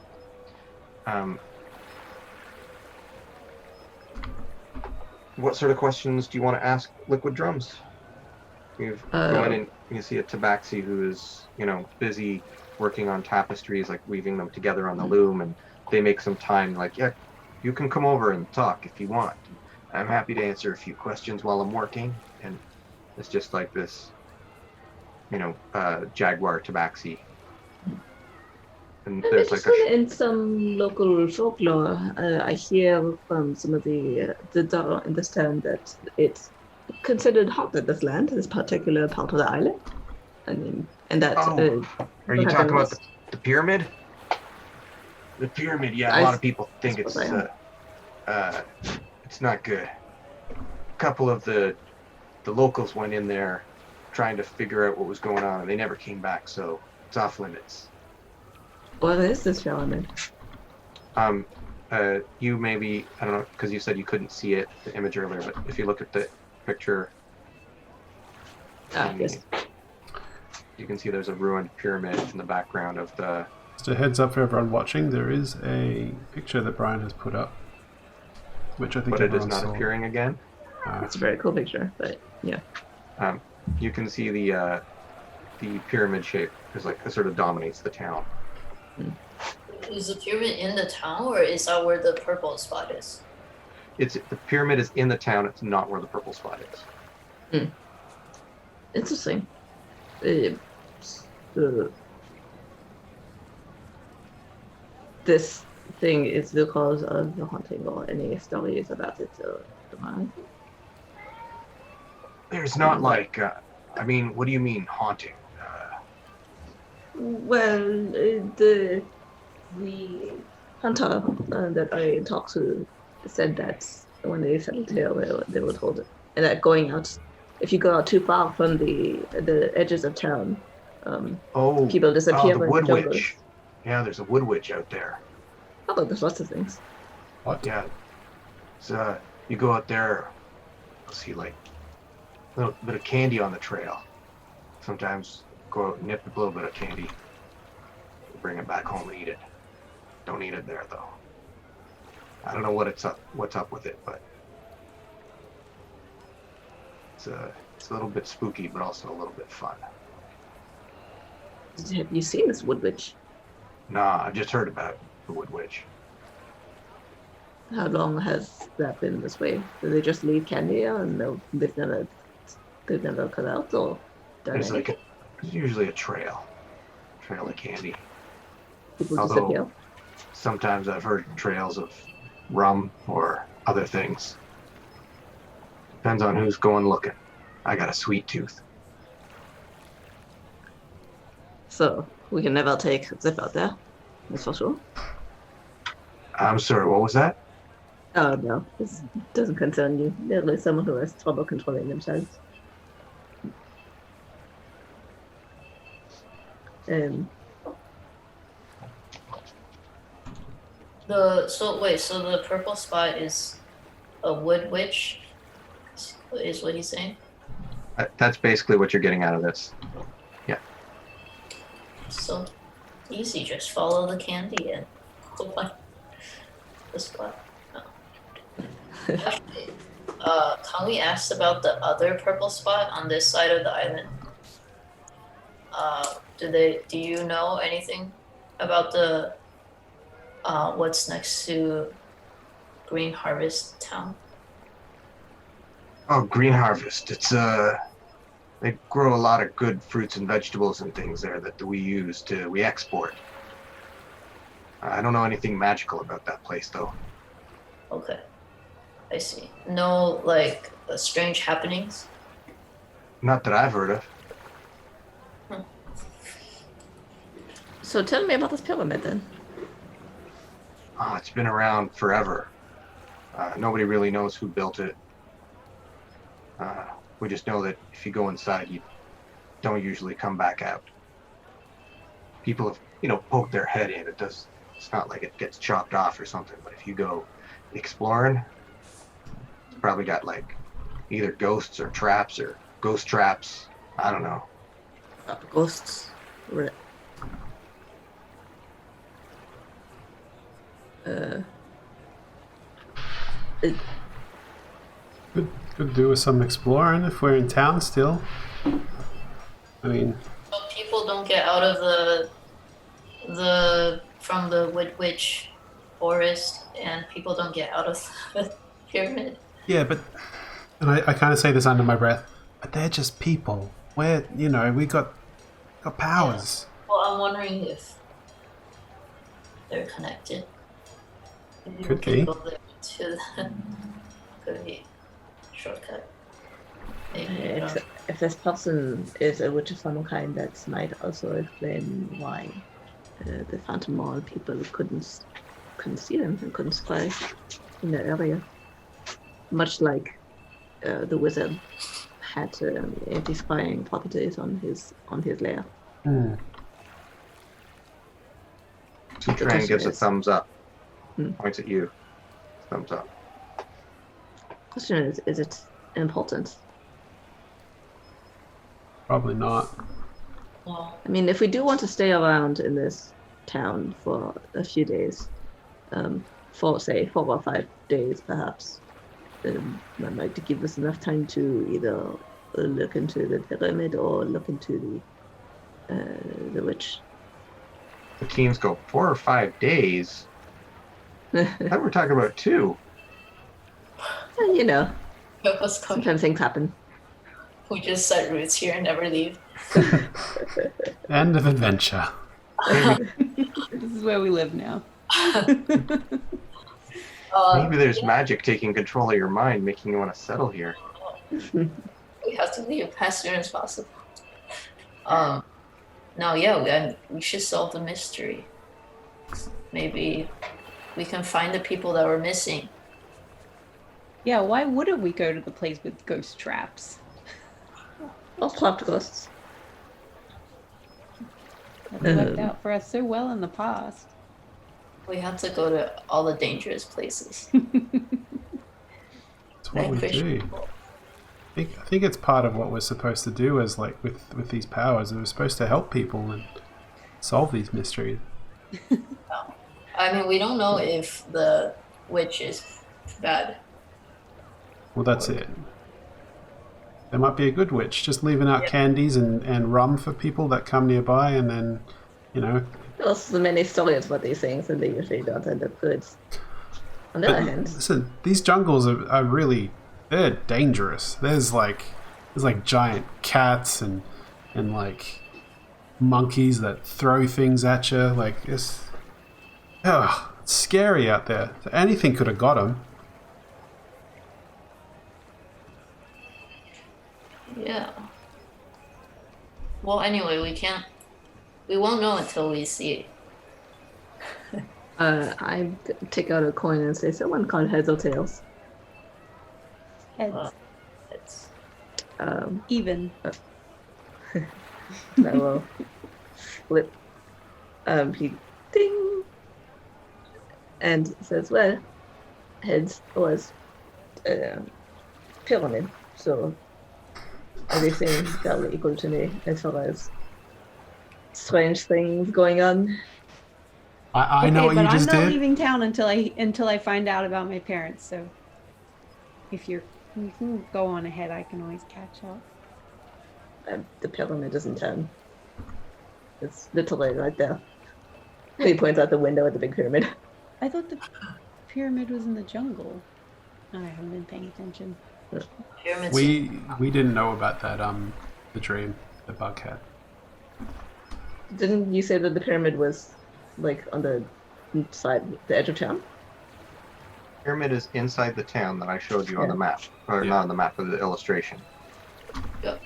What sort of questions do you want to ask Liquid Drums? You go in and you see a tabaxi who is, busy working on tapestries, like weaving them together on the loom, and they make some time, like, yeah, you can come over and talk if you want. I'm happy to answer a few questions while I'm working, and it's just like this, jaguar tabaxi. And there's like in some local folklore, I hear from some of the Drow in this town that it's considered haunted, this land, this particular part of the island. I mean, and that. Are you talking about the pyramid? The pyramid, yeah. A lot of people think it's not good. A couple of the locals went in there trying to figure out what was going on, and they never came back. So it's off limits. What is this element? You maybe, I don't know, because you said you couldn't see it, the image earlier, but if you look at the picture, yes. You can see there's a ruined pyramid in the background of the... Just a heads up for everyone watching, there is a picture that Brian has put up, which I think But it is everyone not saw. appearing again? It's a very cool picture, but yeah. You can see the pyramid shape is like, it sort of dominates the town. Is the pyramid in the town, or is that where the purple spot is? The pyramid is in the town. It's not where the purple spot is. Interesting. the this thing is the cause of the haunting or any stories about it. Am There's not like, I mean, what do you mean haunting? Well, the hunter that I talked to said that when they settled here, they were told that going out, if you go out too far from the edges of town, people disappear. The in wood jungles. witch. Yeah, there's a wood witch out there. Oh, there's lots of things. What? Yeah. So you go out there, you'll see like a little bit of candy on the trail. Sometimes go out and nip a little bit of candy, bring it back home and eat it. Don't eat it there though. I don't know what's up with it, but it's a little bit spooky, but also a little bit fun. Have you seen this wood witch? Nah, I've just heard about the wood witch. How long has that been this way? Do they just leave candy here and they've never cut out or done There's anything? there's usually a trail of candy. People although- disappear. Sometimes I've heard trails of rum or other things. Depends on who's going looking. I got a sweet tooth. So we can never take Zip out there. That's for sure. I'm sorry, what was that? Oh no, this doesn't concern you. Merely someone who has trouble controlling themselves. So the purple spot is a wood witch, is what he's saying. That's basically what you're getting out of this. So easy, just follow the candy and go find the spot. Oh. Actually, can we ask about the other purple spot on this side of the island? Do you know anything about the what's next to Green Harvest Town? Oh, Green Harvest. It's they grow a lot of good fruits and vegetables and things there that we export. I don't know anything magical about that place though. Okay, I see. No, like strange happenings. Not that I've heard of. So tell me about this pyramid then. Oh, it's been around forever. Nobody really knows who built it. We just know that if you go inside, you don't usually come back out. People have, poked their head in. It's not like it gets chopped off or something, but if you go exploring, it's probably got like either ghosts or traps or ghost traps. I don't know. Ghosts. Could do with some exploring if we're in town still. I mean, So people don't get out of from the Wood Witch forest, and people don't get out of the pyramid. yeah, but and I kind of say this under my breath, but they're just people. We got powers. Well, I'm wondering if they're connected. Maybe Could we can be. go there to the could be shortcut. Maybe. I don't know. If this person is a witch of some kind, that might also explain why the Phantom Mall people couldn't see them and couldn't spy in that area. Much like the wizard had anti-spying properties on his lair. Hmm. Sutran gives a is- thumbs up. Hmm. Points at you. Thumbs up. Question is it important? Probably not. Well, I mean, if we do want to stay around in this town for a few days, for say 4 or 5 days perhaps, I'd like to give us enough time to either look into the pyramid or look into the witch. The teens go 4 or 5 days. I thought we're talking about 2. You know, what's going sometimes things happen. We just set roots here and never leave. End of adventure. This is where we live now. Maybe there's magic taking control of your mind, making you want to settle here. We have to leave as soon as possible. Now, yeah, we should solve the mystery. Maybe we can find the people that were missing. Yeah, why wouldn't we go to the place with ghost traps? Well, trapped ghosts. That worked out for us so well in the past. We have to go to all the dangerous places. That's what we do. I think it's part of what we're supposed to do as like with these powers. We're supposed to help people and solve these mysteries. I mean, we don't know if the witch is bad. Well, that's it. There might be a good witch just leaving out candies and rum for people that come nearby, and then, you know. There's so many stories about these things, and they usually don't end up good. On the other hand, Listen, these jungles are really, they're dangerous. There's like giant cats and like monkeys that throw things at you. Like it's scary out there. Anything could have got them. Yeah. Well, anyway, we won't know until we see it. I take out a coin and say, someone called heads or tails. Heads. It's Even. I will flip. He ding, and says, "Well, heads was pyramid, so everything felt equal to me as far as strange things going on." I know what you just but I'm not did. leaving town until I find out about my parents. So if you can go on ahead, I can always catch up. The pyramid isn't town. It's literally right there. He points out the window at the big pyramid. I thought the pyramid was in the jungle. I haven't been paying attention. pyramids. We didn't know about that the dream the bug had. Didn't you say that the pyramid was like on the side, the edge of town? Pyramid is inside the town that I showed you on Yeah. the map, or Yeah. not on the map, but the illustration. Yep.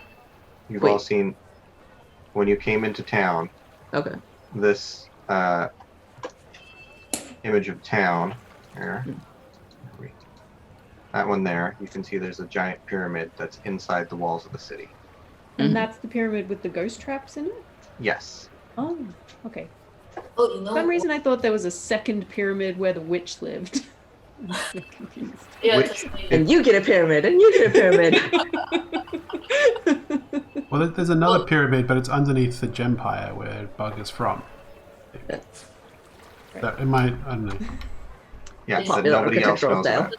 You've Wait. all seen when you came into town. Okay. This image of town here. That one there, you can see there's a giant pyramid that's inside the walls of the city. And Mhm. that's the pyramid with the ghost traps in it? Yes. Oh, okay. Oh, you For know. some reason I thought there was a second pyramid where the witch lived. I'm so confused. Yeah, Which- 'cause we- And you get a pyramid, and you get a pyramid. Well, there's another pyramid, but it's underneath the Gempire where Bug is from. That it might, I don't know. Yeah, Is that it nobody else architectural knows style? about.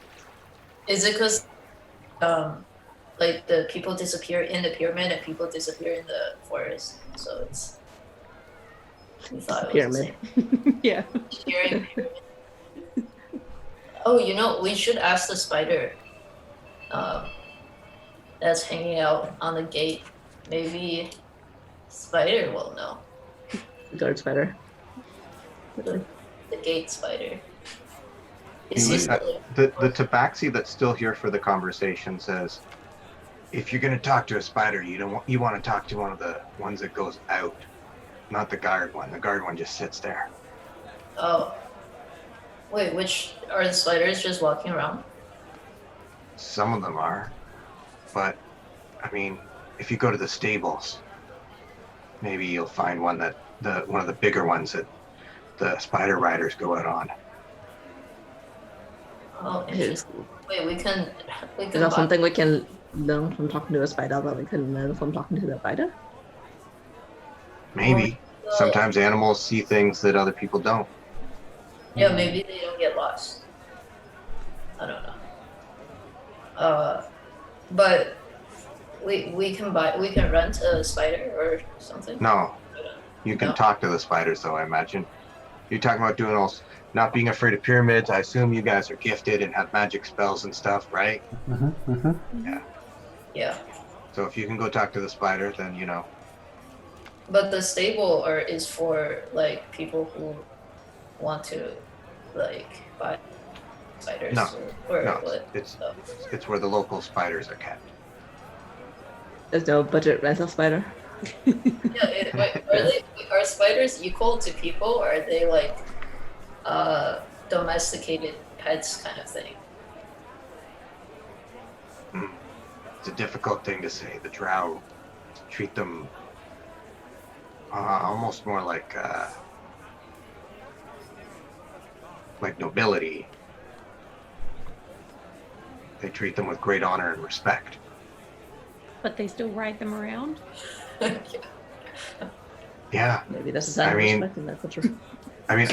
Is it because, like the people disappear in the pyramid and people disappear in the forest? So it's. We thought it was the Pyramid. Yeah. same. Disappearing pyramid. Oh, you know, we should ask the spider. That's hanging out on the gate. Maybe spider will know. Guard spider. The gate spider. Is You he would- still The tabaxi that's still here for the conversation says, if you're gonna talk to a spider, you want to talk to one of the ones that goes out, not the guard one. The guard one just sits there. Oh. Wait, which are the spiders just walking around? Some of them are, but I mean, if you go to the stables, maybe you'll find one that one of the bigger ones that the spider riders go out on. Oh, Is, interesting. Wait, we can is that something we can learn from talking to a spider that we can learn from talking to the spider? Maybe. Sometimes animals see things that other people don't. Yeah, maybe they don't get lost. I don't know. But we can rent a spider or something. No, you can No. talk to the spiders though, I imagine. You're talking about doing all, not being afraid of pyramids. I assume you guys are gifted and have magic spells and stuff, right? Mm-hmm. Yeah. So if you can go talk to the spider, then you know. But the stable is for like people who want to like buy spiders No, or no, what? it's Oh. it's where the local spiders are kept. There's no budget rental spider. Yeah, are spiders equal to people, or are they like domesticated pets kind of thing? It's a difficult thing to say. The Drow treat them almost more like nobility. They treat them with great honor and respect. But they still ride them around? Yeah. Yeah, Maybe that's a sign of mean- respect in that culture. I mean,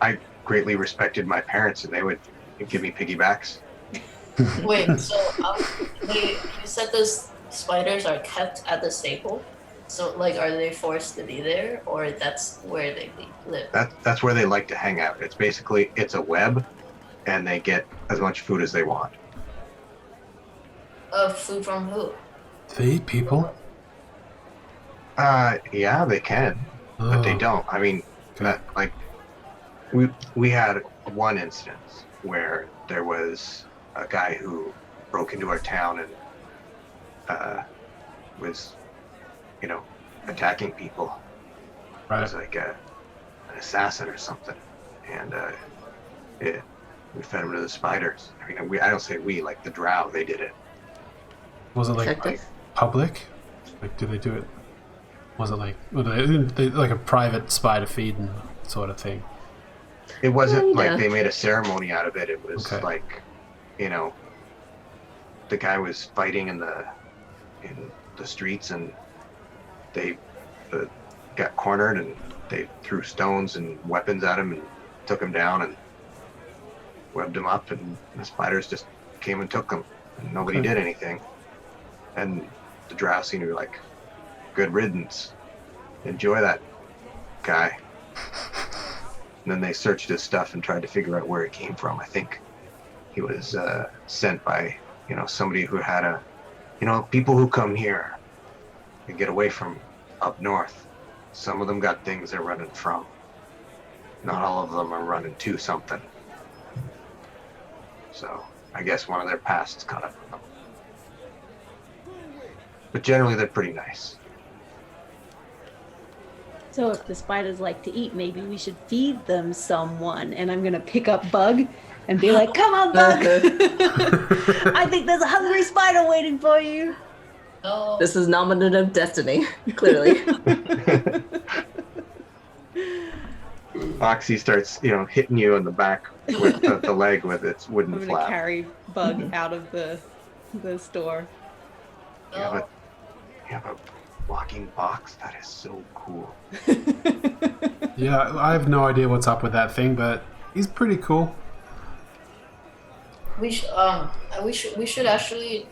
I greatly respected my parents, and they would give me piggybacks. Wait, so you said those spiders are kept at the stable? So like, are they forced to be there, or that's where they live? That's where they like to hang out. It's a web, and they get as much food as they want. Food from who? They eat people. Yeah, they can, but they Oh, don't. I mean, okay. like we had one instance where there was a guy who broke into our town and was, attacking people. It was Right. like an assassin or something, and we fed him to the spiders. I mean, I don't say we, like the Drow, they did it. Was it like Effective. public? Like, did they do it? Was it like like a private spider feeding sort of thing? It wasn't Yeah. like they made a ceremony out of it. It was Okay. like, the guy was fighting in the streets, and they got cornered, and they threw stones and weapons at him and took him down and webbed him up, and the spiders just came and took him, and nobody Okay. did anything. And the Drow seemed to be like, good riddance, enjoy that guy. And then they searched his stuff and tried to figure out where it came from. I think he was sent by, somebody who had people who come here and get away from up north. Some of them got things they're running from. Not all of them are running to something. So I guess one of their pasts caught up with them. But generally they're pretty nice. So if the spiders like to eat, maybe we should feed them someone. And I'm gonna pick up Bug and be like, "Come on, Bug! I think there's a hungry spider waiting for you." No. This is nominative destiny, clearly. Oxy starts, hitting you in the back with the leg with its wooden I'm gonna flap. carry Bug out of the store. You have a walking box? That is so cool. Yeah, I have no idea what's up with that thing, but he's pretty cool. We should actually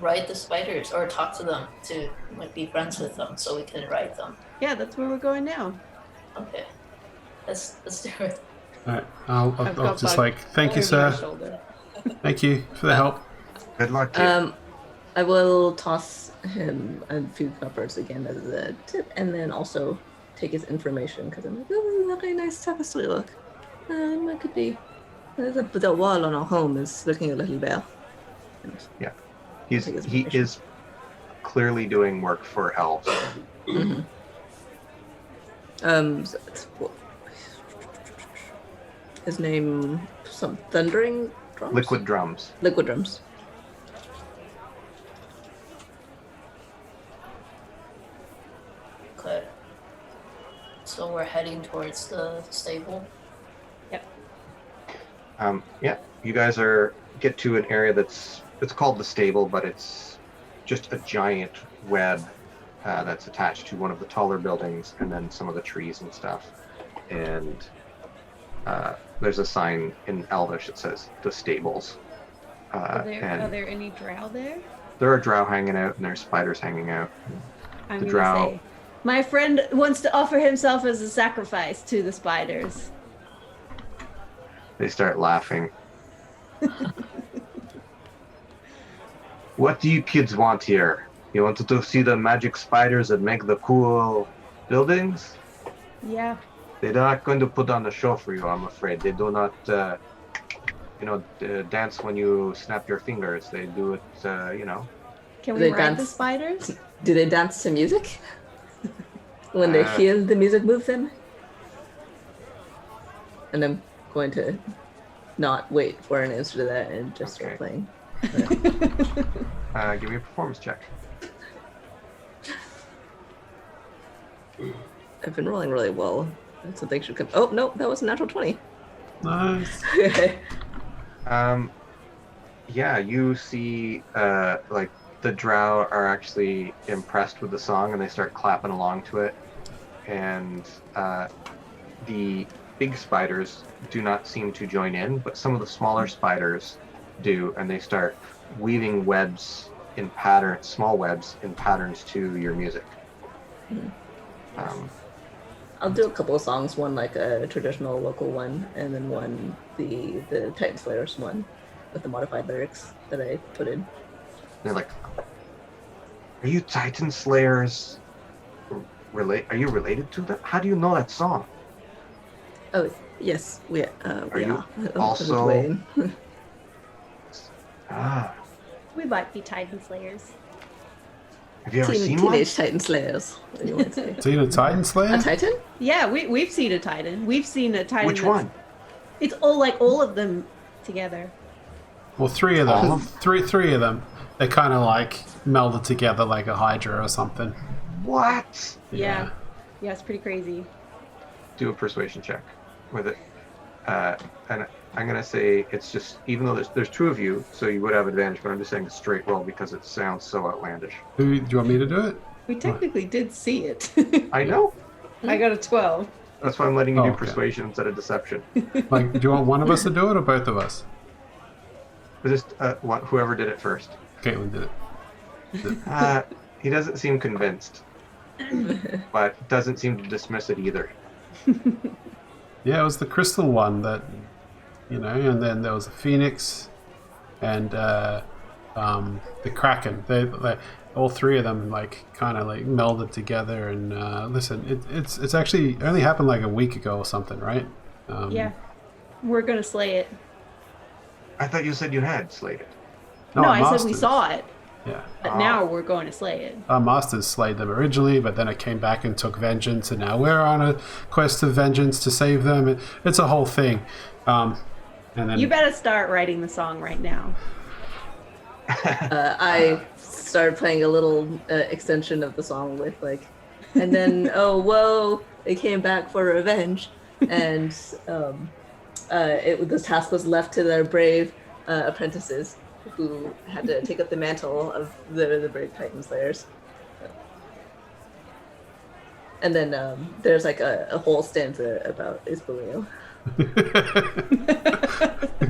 ride the spiders or talk to them to be friends with them so we can ride them. Yeah, that's where we're going now. Okay, let's do it. All right, I'll I've I'll got just Bug thank you, over my sir. shoulder. Thank you for the help. Good luck to you. I will toss him a few coppers again as a tip, and then also take his information because I'm like, oh, this is a very nice tapestry look. It could be. The wall on our home is looking a little bare. He information. is clearly doing work for elves. So his name, some thundering drums. Liquid drums. Liquid drums. Okay. So we're heading towards the stable. Yeah, you guys get to an area it's called the stable, but it's just a giant web that's attached to one of the taller buildings, and then some of the trees and stuff. And there's a sign in Elvish that says the stables. Are and there any drow there? there are drow hanging out, and there's spiders hanging out. I'm The gonna drow. say, my friend wants to offer himself as a sacrifice to the spiders. They start laughing. What do you kids want here? You wanted to see the magic spiders that make the cool buildings? Yeah. They're not going to put on a show for you, I'm afraid. They do not, dance when you snap your fingers. They do it, Can They we ride the dance. spiders? Do they dance to music? When they Uh, feel the music move them? And I'm going to not wait for an answer to that and just start Okay. playing. Give me a performance check. I've been rolling really well. Something should come. Oh, no, that was a natural 20. Nice. Okay. Yeah, you see, like, the Drow are actually impressed with the song and they start clapping along to it. And the big spiders do not seem to join in, but some of the smaller spiders do, and they start weaving webs in patterns, small webs in patterns to your music. I'll do a couple of songs, one like a traditional local one, and then one the Titan Slayers one with the modified lyrics that I put in. They're like, "Are you Titan Slayers? Are you related to them? How do you know that song?" Oh, yes, we Are you are. also- Wayne. Ah, We might be Titan Slayers. have you ever seen Teenage one? Titan Slayers. What do you want to say? Seen a Titan Slayer? A Titan? Yeah, we've seen a Titan. We've seen a Titan. Which that's- one? It's all of them together. Well, three of them. Three of them. They kind of like melded together like a Hydra or something. What? Yeah. Yeah, it's pretty crazy. Do a persuasion check with it. And I'm gonna say it's just, even though there's two of you, so you would have advantage, but I'm just saying a straight roll because it sounds so outlandish. Who do you want me to do it? We technically did see it. I know. I got a 12. That's why I'm letting you Oh, do okay. persuasion instead of deception. Like, do you want one of us to do it or both of us? But just whoever did it first. Caitlin did it. He doesn't seem convinced, but doesn't seem to dismiss it either. Yeah, it was the crystal one that, and then there was a phoenix and the kraken. They all three of them kind of melded together. And listen, it's actually it only happened like a week ago or something, right? Yeah. We're going to slay it. I thought you said you had slayed it. No, our I said we masters. saw it. Yeah. But now we're going to slay it. Our masters slayed them originally, but then it came back and took vengeance, and now we're on a quest of vengeance to save them. It's a whole thing. And then You better start writing the song right now. I started playing a little extension of the song with and then oh whoa, it came back for revenge, and this task was left to their brave apprentices who had to take up the mantle of the brave Titan Slayers. And then there's a whole stanza about Isbelio.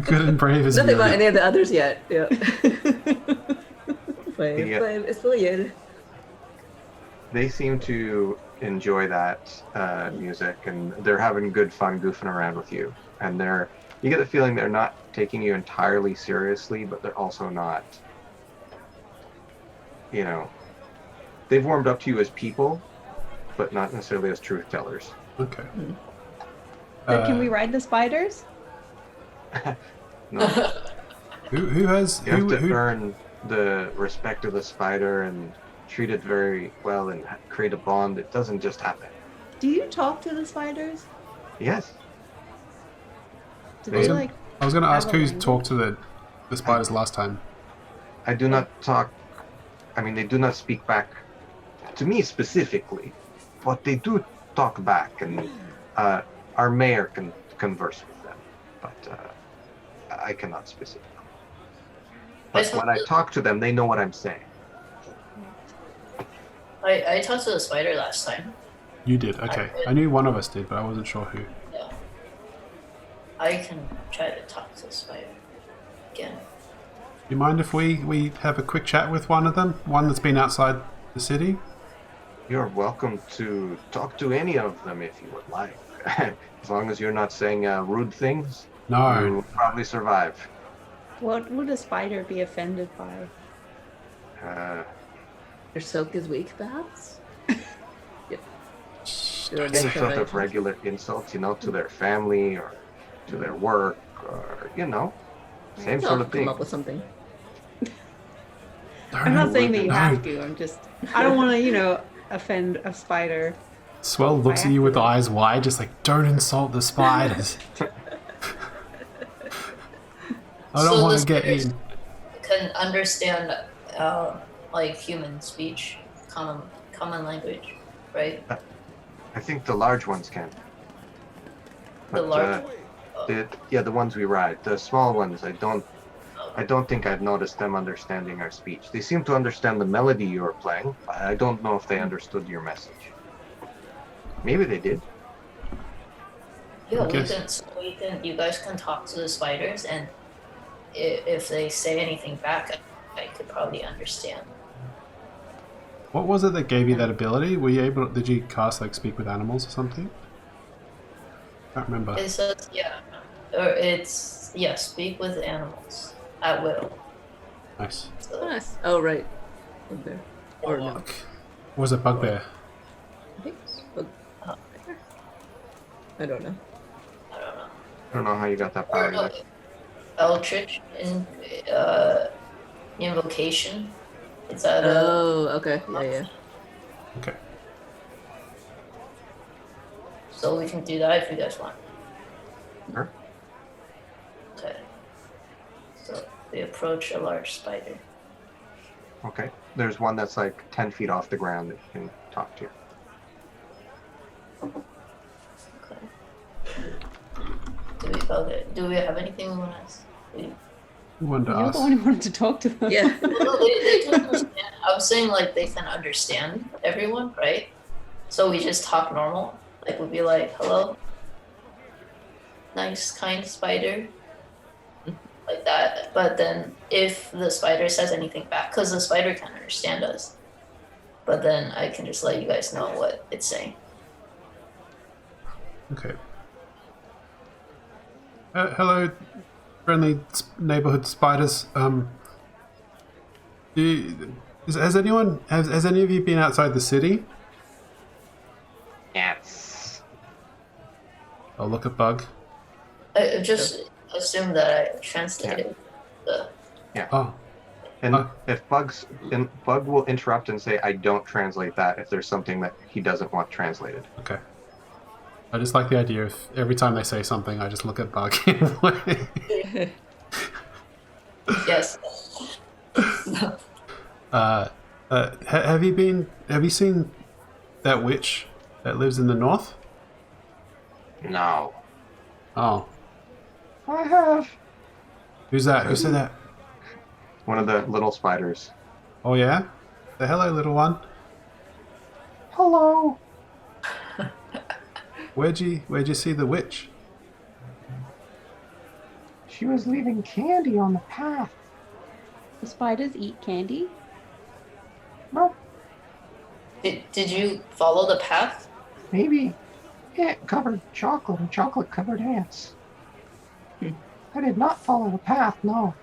good and brave as Nothing about Amelia. any of the others yet. Yeah. Yeah. Brave Isbelio. They seem to enjoy that music, and they're having good fun goofing around with you. And you get the feeling they're not taking you entirely seriously, but they're also not, they've warmed up to you as people, but not necessarily as truth tellers. Okay. Then can we ride the spiders? No, Who has you have to who earn the respect of the spider and treat it very well and create a bond. It doesn't just happen. Do you talk to the spiders? Yes. Do They- they I was going to ask have a who language? talked to the spiders last time. I do not talk. I mean, they do not speak back to me specifically, but they do talk back, and our mayor can converse with them, but I cannot specifically. But when I talk to them, they know what I'm saying. I talked to the spider last time. You did. Okay. I knew one of us did, but I wasn't sure who. Yeah. I can try to talk to the spider again. You mind if we have a quick chat with one of them? One that's been outside the city? You're welcome to talk to any of them if you would like, as long as you're not saying rude things. No. You'll probably survive. What would a spider be offended by? Their silk is weak, perhaps? Yep. Sure, Any that's sort right. of regular insults, to their family or to their work or, same I'll sort of come thing. up with something. I'm not saying that you No. have to. I don't want to, offend a spider. Swell looks at you with eyes wide, just like, don't insult the spiders. I don't So want the to get spiders in. can understand like human speech, common language, right? I think the large ones can. The large. The ones we ride. The small ones, I don't think I've noticed them understanding our speech. They seem to understand the melody you were playing, but I don't know if they understood your message. Maybe they did. Yeah, guess. you guys can talk to the spiders, and if they say anything back, I could probably understand. What was it that gave you that ability? Did you cast like speak with animals or something? I can't remember. It says, speak with animals at will. Nice. So, Nice. Oh, right. Bugbear. Or no. What was it, bugbear? I think it's bugbear. I don't know. I don't know. I don't know how you got that Or power. no, Either. Eldritch invocation. It's at Oh, okay. Yeah. Okay. so we can do that if you guys want. Sure. Okay. So we approach a large spider. Okay. There's one that's like 10 feet off the ground that you can talk to. Okay. Do we have anything we want to? Who wanted to You're ask? the one who wanted to talk to them. Yeah. Well, they can understand. I'm saying like they can understand everyone, right? So we just talk normal. Like we'd be like, "Hello, nice, kind spider," like that. But then if the spider says anything back, because the spider can understand us, but then I can just let you guys know what it's saying. Okay. Hello, friendly neighborhood spiders. Has any of you been outside the city? Yes. I'll look at Bug. I just assume that I translated the. Oh, And if Bug will interrupt and say, "I don't translate that," if there's something that he doesn't want translated. okay. I just like the idea of every time they say something, I just look at Bug. Yes. Have you seen that witch that lives in the north? No. Oh, I have. who's that? Who said that? One of the little spiders. Oh yeah? The hello, little one. Hello. Where'd you see the witch? She was leaving candy on the path. The spiders eat candy? No, Did you follow the path? maybe it covered chocolate and chocolate covered ants. I did not follow the path, no.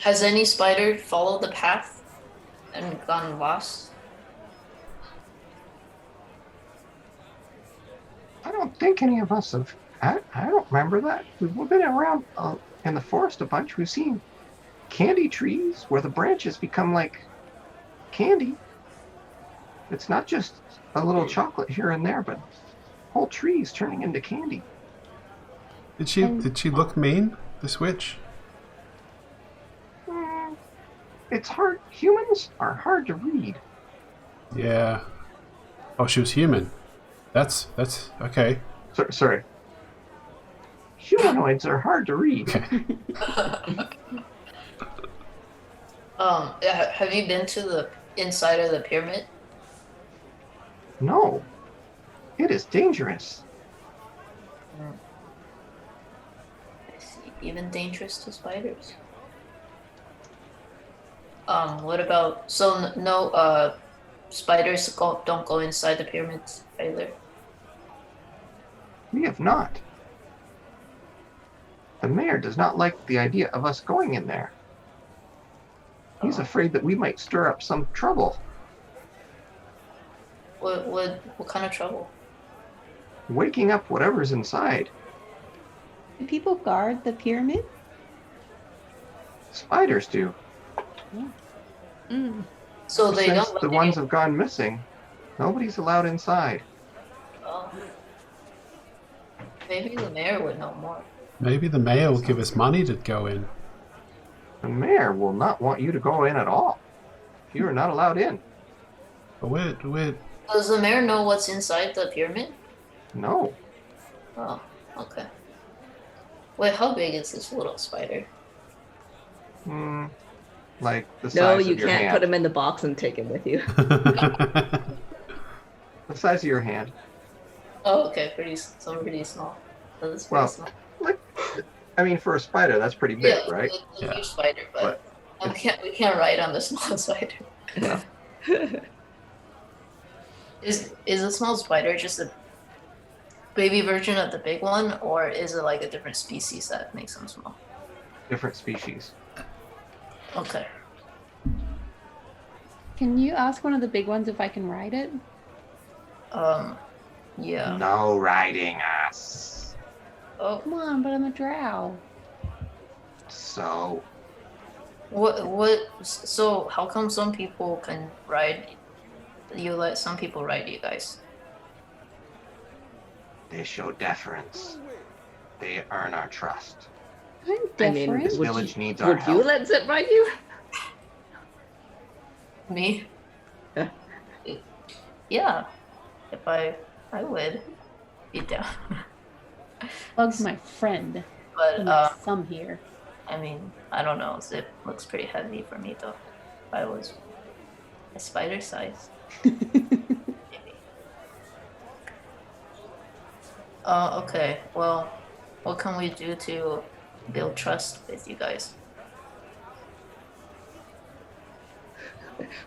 Has any spider followed the path and gone lost? I don't think any of us have. I don't remember that. We've been around in the forest a bunch. We've seen candy trees where the branches become like candy. It's not just a little chocolate here and there, but whole trees turning into candy. Did she look mean, this witch? It's hard. Humans are hard to read. Yeah. Oh, she was human. That's okay. Sorry. Humanoids are hard to read. Okay. Have you been to the inside of the pyramid? No. It is dangerous. I see. Even dangerous to spiders. What about no spiders don't go inside the pyramids either. We have not. The mayor does not like the idea of us going in there. He's afraid that we might stir up some trouble. What kind of trouble? Waking up whatever's inside. Do people guard the pyramid? Spiders do. So they Since don't let the you- ones have gone missing, nobody's allowed inside. Oh. Maybe the mayor would know more. Maybe the mayor will give us money to go in. The mayor will not want you to go in at all. You are not allowed in. But we're Does the mayor know what's inside the pyramid? No. Oh, okay. Wait, how big is this little spider? Like the size No, of you your can't hand. put him in the box and take him with you. The size of your hand. Oh, okay, pretty small. That's pretty Well, small. like, I mean, for a spider, that's pretty big, Yeah, right? it's a huge spider, but But we can't ride on the small spider. No. Is a small spider just a baby version of the big one, or is it like a different species that makes them small? Different species. Okay. Can you ask one of the big ones if I can ride it? Yeah. No riding us. Oh, Come on, but I'm a drow. So, so how come some people can ride you, let some people ride you guys? they show deference. They earn our trust. I'm I mean, different. This Would village needs our Would you help. let Zip ride you? Me? Yeah. Yeah. If I would be down. Bug's my friend. But And there's some here. I mean, I don't know. Zip looks pretty heavy for me though. If I was a spider size. Maybe. Okay. Well, what can we do to build trust with you guys?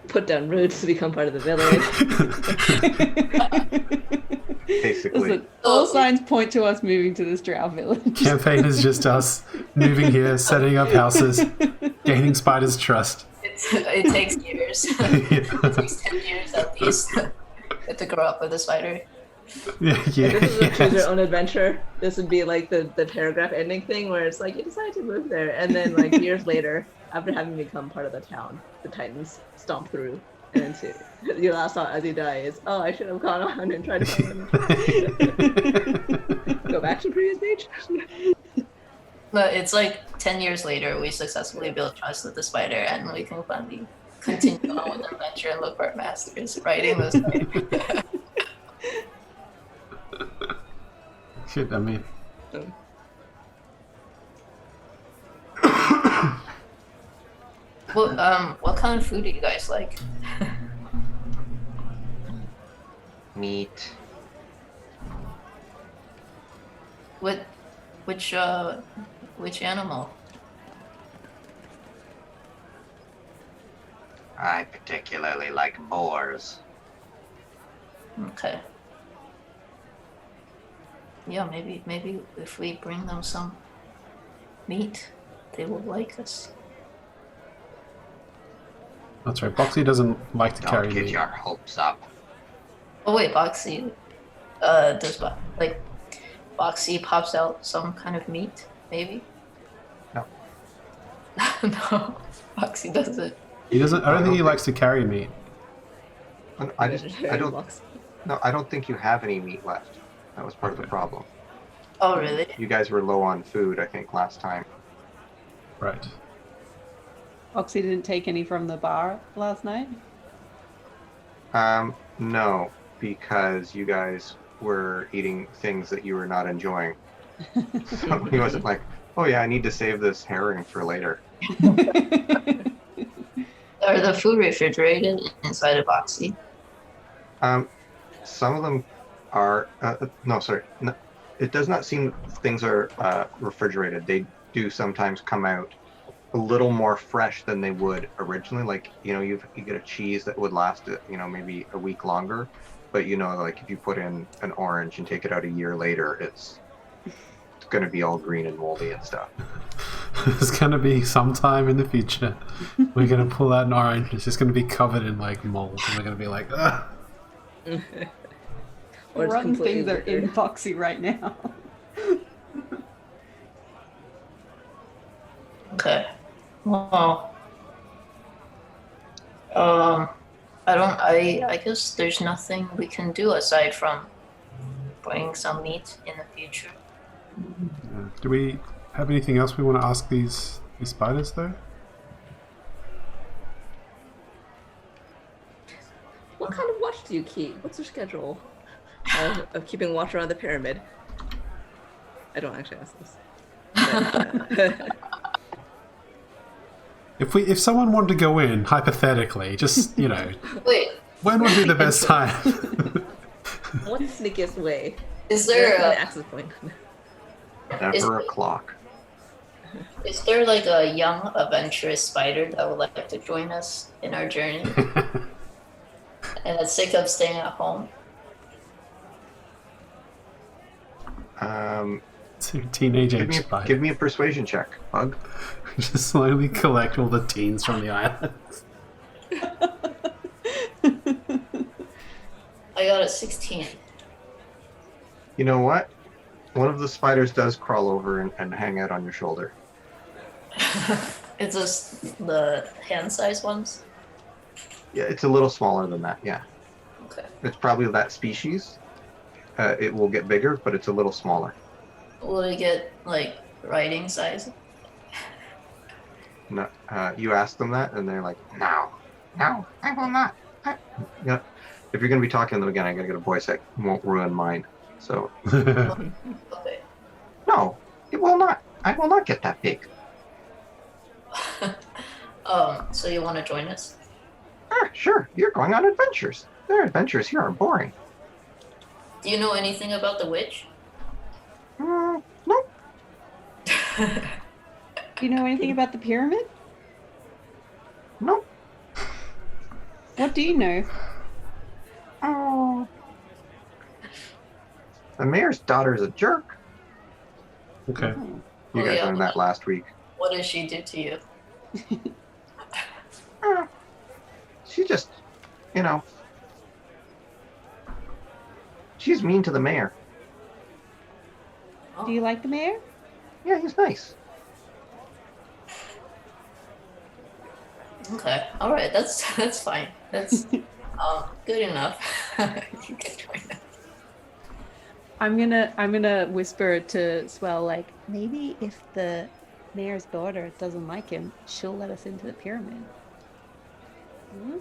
Put down roots to become part of the village. Basically. Listen, all signs point to us moving to this drow village. campaign is just us moving here, setting up houses, gaining spiders' trust. It takes years. It takes 10 years at least to grow up with a spider. Yeah, This is a choose yeah. your own adventure. This would be like the paragraph ending thing where it's like you decided to move there, and then like years later, after having become part of the town, the Titans stomp through, and into your last thought as you die is, "Oh, I should have gone on and tried to find them." Go back to the previous page. But it's like 10 years later, we successfully built trust with the spider, and we can finally continue on with the adventure and look for our masters riding the spider. Shit, I mean, What kind of food do you guys like? Meat. Which animal? I particularly like boars. Okay. Yeah, maybe if we bring them some meat, they will like us. that's right. Boxy doesn't like to Don't carry get meat. your hopes up. Oh wait, Boxy, Boxy pops out some kind of meat, maybe? No. No, Boxy doesn't. He doesn't. I don't think he likes to carry meat. I don't think you have any meat left. That was part of the problem. Oh really? You guys were low on food, I think, last time. Right. Oxy didn't take any from the bar last night. No, because you guys were eating things that you were not enjoying. So he wasn't like, oh yeah, I need to save this herring for later. Are the food refrigerated inside of Boxy? Some of them are, no, sorry. No, it does not seem things are refrigerated. They do sometimes come out a little more fresh than they would originally. Like, you get a cheese that would last, maybe a week longer. But, like if you put in an orange and take it out a year later, it's going to be all green and moldy and stuff. It's going to be sometime in the future. We're going to pull out an orange. It's just going to be covered in like mold, and we're going to be like, ugh. Or it's Rotten completely things are withered. in Foxy right now. Okay. Well, I guess there's nothing we can do aside from bring some meat in the future. Do we have anything else we want to ask these spiders, though? What kind of watch do you keep? What's your schedule of keeping watch around the pyramid? I don't actually ask this. But, If someone wanted to go in, hypothetically, just, you know, Wait, when would be the best time? what's the sneakiest way? is Where's there my a, access point? Never a clock. is there like a young adventurous spider that would like to join us in our journey and that's sick of staying at home? Teenage Give age me, spider. give me a persuasion check, Bug. Just slowly collect all the teens from the island. I got a 16. You know what? One of the spiders does crawl over and hang out on your shoulder. It's just the hand-sized ones. Yeah, it's a little smaller than that, yeah. Okay. It's probably that species. It will get bigger, but it's a little smaller. Will it get like writing size? No, you ask them that, and they're like, no, I will not. Yeah. If you're going to be talking to them again, I got to get a voice that won't ruin mine. So, Okay. no, it will not. I will not get that big. So you want to join us? Sure, you're going on adventures. Their adventures here are boring. Do you know anything about the witch? Nope. Do you know anything about the pyramid? Nope. What do you know? Oh. The mayor's daughter's a jerk. Okay. Oh. You Oh, guys yeah. learned that last week. What did she do to you? She just, you know, she's mean to the mayor. Do you like the mayor? Yeah, he's nice. Okay. All right. That's fine. That's good enough. You can join us. I'm gonna whisper to Swell, like, maybe if the mayor's daughter doesn't like him, she'll let us into the pyramid. Hmm?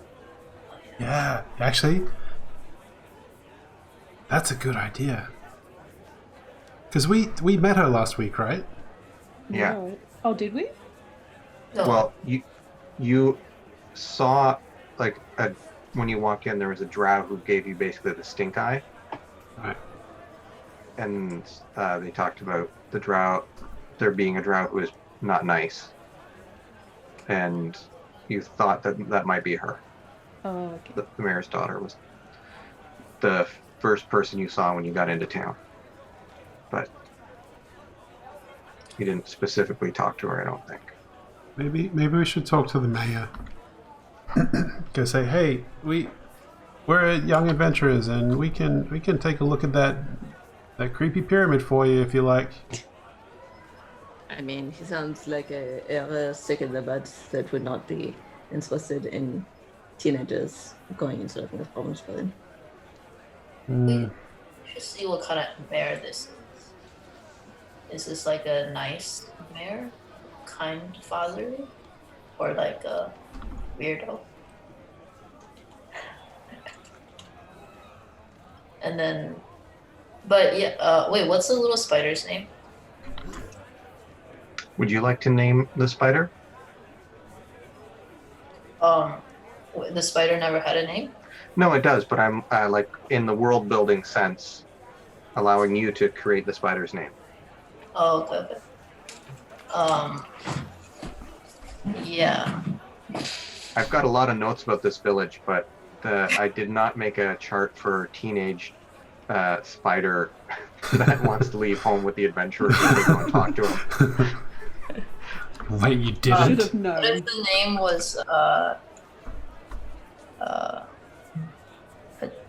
Yeah, actually, that's a good idea. Because we met her last week, right? Yeah. No. Oh, did we? No. Well, you saw, like, when you walk in, there was a drow who gave you basically the stink eye. Right. And they talked about the drow, there being a drow who is not nice. And you thought that might be her. Oh, okay. The mayor's daughter was the first person you saw when you got into town. But you didn't specifically talk to her, I don't think. Maybe we should talk to the mayor. Go say, hey, we're young adventurers, and we can take a look at that creepy pyramid for you if you like. I mean, he sounds like a sick in the butt that would not be interested in teenagers going into looking at problems for them. Mm, Should see what kind of mayor this is. Is this like a nice mayor, kind father, or like a weirdo? And then, but yeah. Wait, what's the little spider's name? Would you like to name the spider? The spider never had a name. No, it does, but I'm like in the world building sense, allowing you to create the spider's name. Oh, okay. Yeah. I've got a lot of notes about this village, but I did not make a chart for teenage spider that wants to leave home with the adventurers and they go and talk to him. Wait, you Should didn't? have What if known. the name was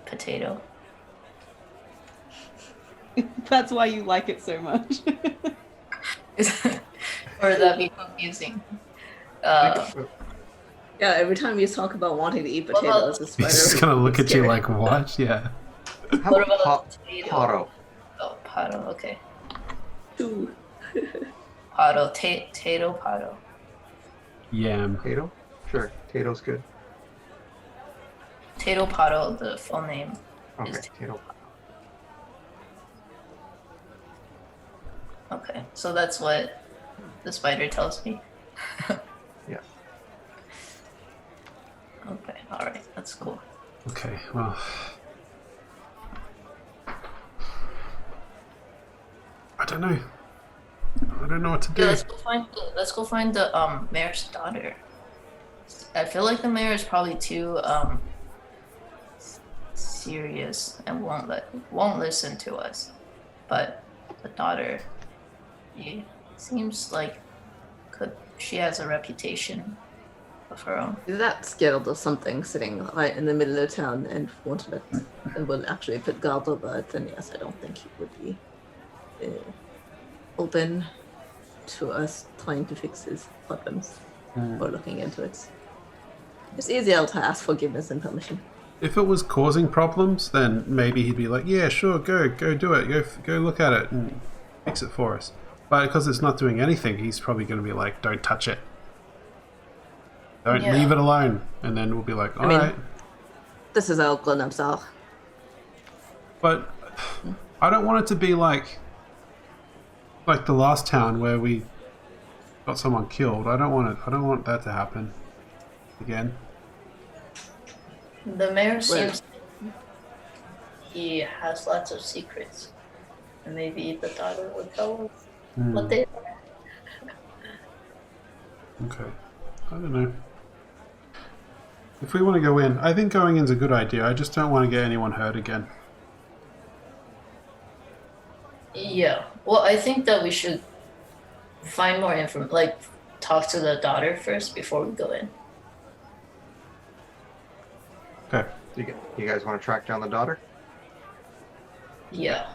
potato? That's why you like it so much. Or would that be confusing? Yeah, every time you talk about wanting to eat What about- potatoes, the spider. He's just gonna look at you scared. like, what? Yeah. How What about about potato? Paro? Oh, pato, okay. Ooh. Pato, tato, pato. Yam. Tato? Sure, Tato's good. Tato pato, the full name. Okay, Is- Tato. Okay, so that's what the spider tells me. Yeah. Okay, alright, that's cool. Okay, well. I don't know. I don't know what to do. Yeah, let's go find the mayor's daughter. I feel like the mayor is probably too serious and won't listen to us. But the daughter, she seems like she has a reputation of her own. Is that scared of something sitting right in the middle of town and won't let and will actually put guard over it? Then yes, I don't think he would be open to us trying to fix his problems or looking into it. It's easier to ask forgiveness and permission. If it was causing problems, then maybe he'd be like, yeah, sure, go do it. Go look at it and fix it for us. But because it's not doing anything, he's probably going to be like, don't touch it. Don't Yeah. leave it alone. And then we'll be like, all I mean- right. This is how grown-ups are. But I don't want it to be like the last town where we got someone killed. I don't want that to happen again. The mayor seems he has lots of secrets. And maybe the daughter would tell us what they are. Okay. I don't know. If we want to go in, I think going in's a good idea. I just don't want to get anyone hurt again. Yeah. Well, I think that we should find more information, like talk to the daughter first before we go in. Okay. You guys want to track down the daughter? Yeah.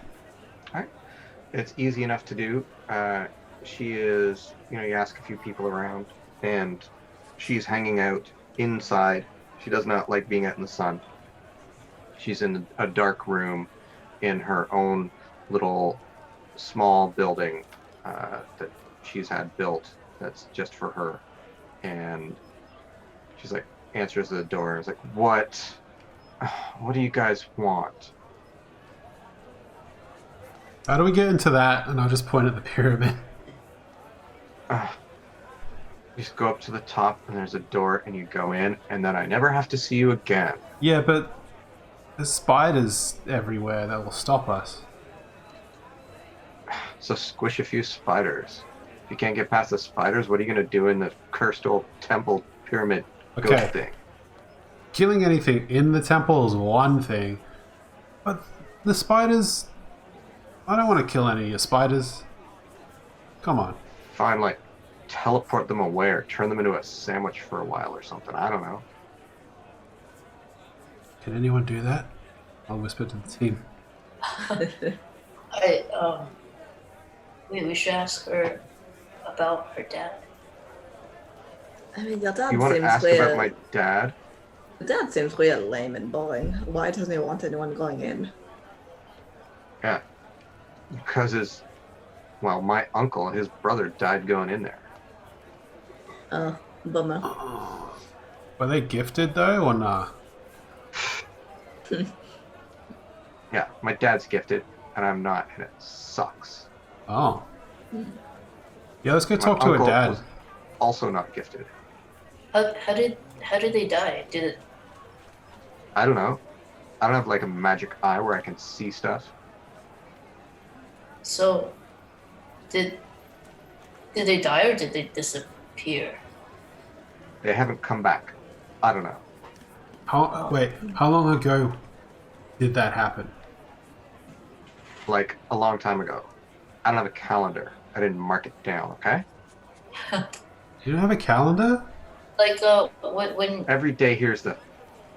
It's easy enough to do. She is, you ask a few people around, and she's hanging out inside. She does not like being out in the sun. She's in a dark room in her own little small building that she's had built that's just for her. And she's like, answers the door and is like, what do you guys want? How do we get into that? And I'll just point at the pyramid. You just go up to the top and there's a door and you go in, and then I never have to see you again. Yeah, but there's spiders everywhere that will stop us. So squish a few spiders. If you can't get past the spiders, what are you going to do in the cursed old temple pyramid Okay. ghost thing? Killing anything in the temple is one thing, but the spiders... I don't want to kill any of your spiders. Come on. Fine, like, teleport them away or turn them into a sandwich for a while or something. I don't know. Can anyone do that? I'll whisper to the team. We should ask her about her dad. I mean, your dad You want to seems ask real. about my dad? Your dad seems real lame and boring. Why doesn't he want anyone going in? Yeah. Because my uncle, his brother, died going in there. Oh, bummer. Were they gifted though, or nah? Yeah, my dad's gifted, and I'm not, and it sucks. Oh. Yeah, let's go My talk to her uncle dad. was also not gifted. How did they die? Did it? I don't know. I don't have like a magic eye where I can see stuff. So, did they die or did they disappear? They haven't come back. I don't know. Wait, how long ago did that happen? like a long time ago. I don't have a calendar. I didn't mark it down, okay? You don't have a calendar? Like, when Every day here's the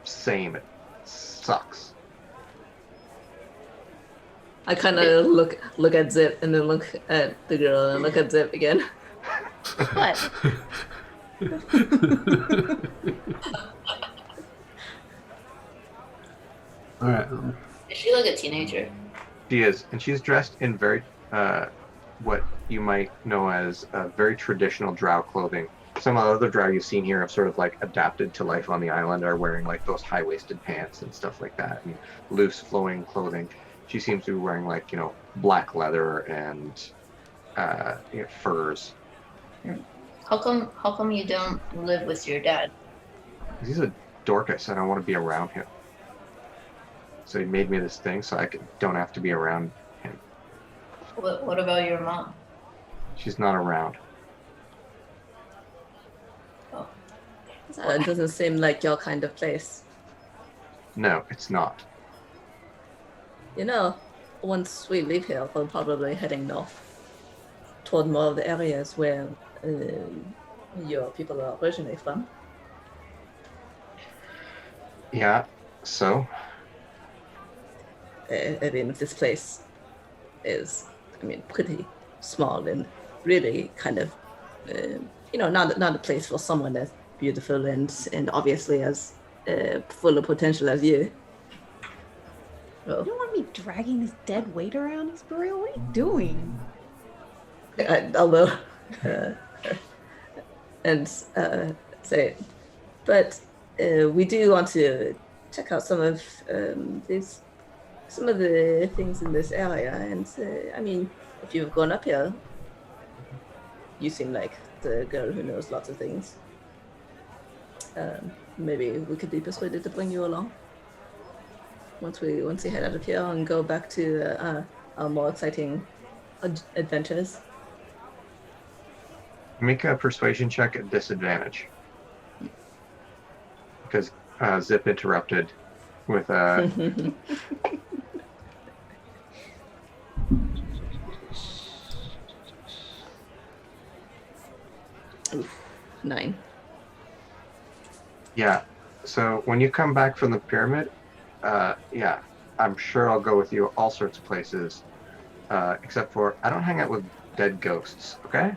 same. It sucks. I kind of look at Zip and then look at the girl and look at Zip again. What? All right. is she like a teenager? She is, and she's dressed in very, what you might know as very traditional Drow clothing. Some of the other Drow you've seen here have sort of like adapted to life on the island, are wearing like those high-waisted pants and stuff like that, and loose flowing clothing. She seems to be wearing like, you know, black leather and furs. How come you don't live with your dad? He's a Dorcas. I don't want to be around him. So he made me this thing so don't have to be around him. What about your mom? She's not around. Oh. It doesn't seem like your kind of place. No, it's not. You know, once we leave here, we're probably heading north toward more of the areas where your people are originally from. Yeah, so? I mean, this place is, pretty small and really kind of, not a place for someone as beautiful and obviously as full of potential as you. Well, You don't want me dragging this dead weight around, Isabel? What are you doing? although, say, but we do want to check out some of the things in this area, and if you've gone up here, you seem like the girl who knows lots of things. Maybe we could be persuaded to bring you along once we head out of here and go back to our more exciting adventures. Make a persuasion check at disadvantage. Because Zip interrupted with Oof, 9. Yeah. So when you come back from the pyramid, yeah, I'm sure I'll go with you all sorts of places, except for I don't hang out with dead ghosts, okay?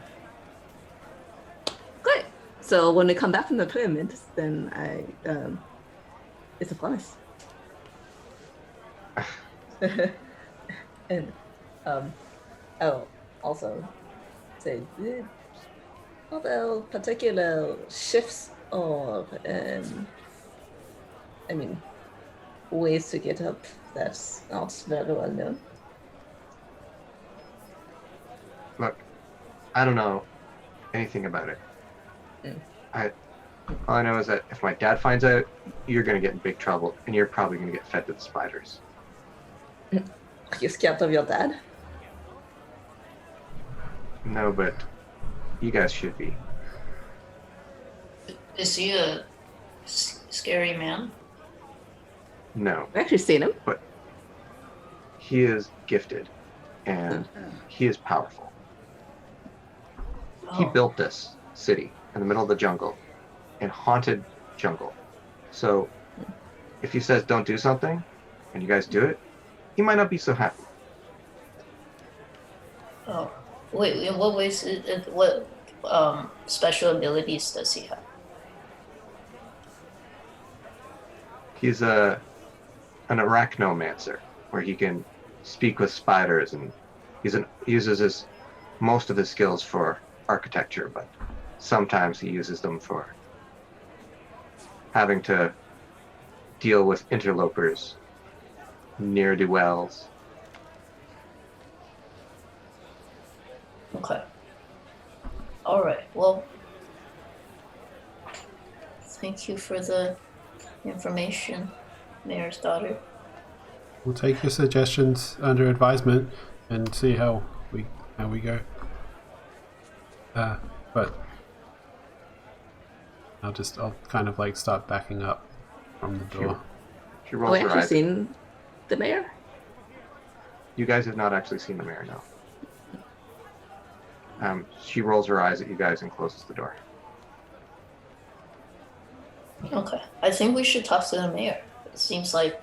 Great. So when we come back from the pyramid, then it's a promise. And I'll also say, although particular shifts or ways to get up that's not very well known. Look, I don't know anything about it. Mm. All I know is that if my dad finds out, you're gonna get in big trouble, and you're probably gonna get fed to the spiders. Are you scared of your dad? No, but you guys should be. Is he a scary man? No, I've actually seen him. he is gifted, and he is powerful. He Oh. built this city in the middle of the jungle, in haunted jungle. So if he says don't do something, and you guys do it, he might not be so happy. Oh. Wait, in what ways? What special abilities does he have? He's an arachnomancer, where he can speak with spiders, and uses most of his skills for architecture, but sometimes he uses them for having to deal with interlopers, ne'er-do-wells. Okay. All right. Well, thank you for the information, Mayor's daughter. We'll take your suggestions under advisement and see how we go. But I'll kind of like start backing up from the door. She Oh, rolls I her actually eyes. seen the mayor. You guys have not actually seen the mayor, no. She rolls her eyes at you guys and closes the door. Okay. I think we should talk to the mayor. It seems like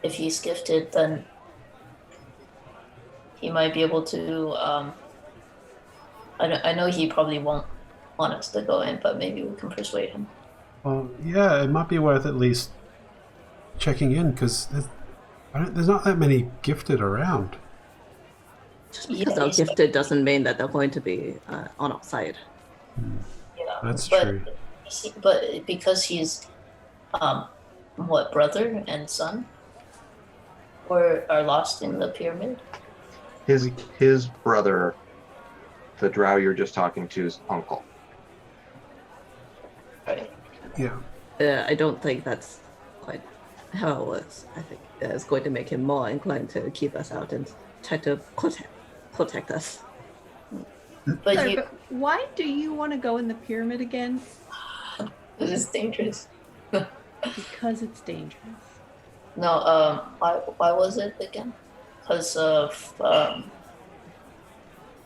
if he's gifted, then he might be able to. I know he probably won't want us to go in, but maybe we can persuade him. Well, yeah, it might be worth at least checking in because there's not that many gifted around. Just because Yeah, they're he's- gifted doesn't mean that they're going to be on our side. Yeah, That's but, true. But because he's, what, brother and son, or are lost in the pyramid. His brother, the drow you're just talking to's uncle. Right. Yeah. I don't think that's quite how it works. I think it's going to make him more inclined to keep us out and try to protect us. But Sorry, you, but why do you want to go in the pyramid again? this is dangerous. Because it's dangerous. No, why was it again? Because of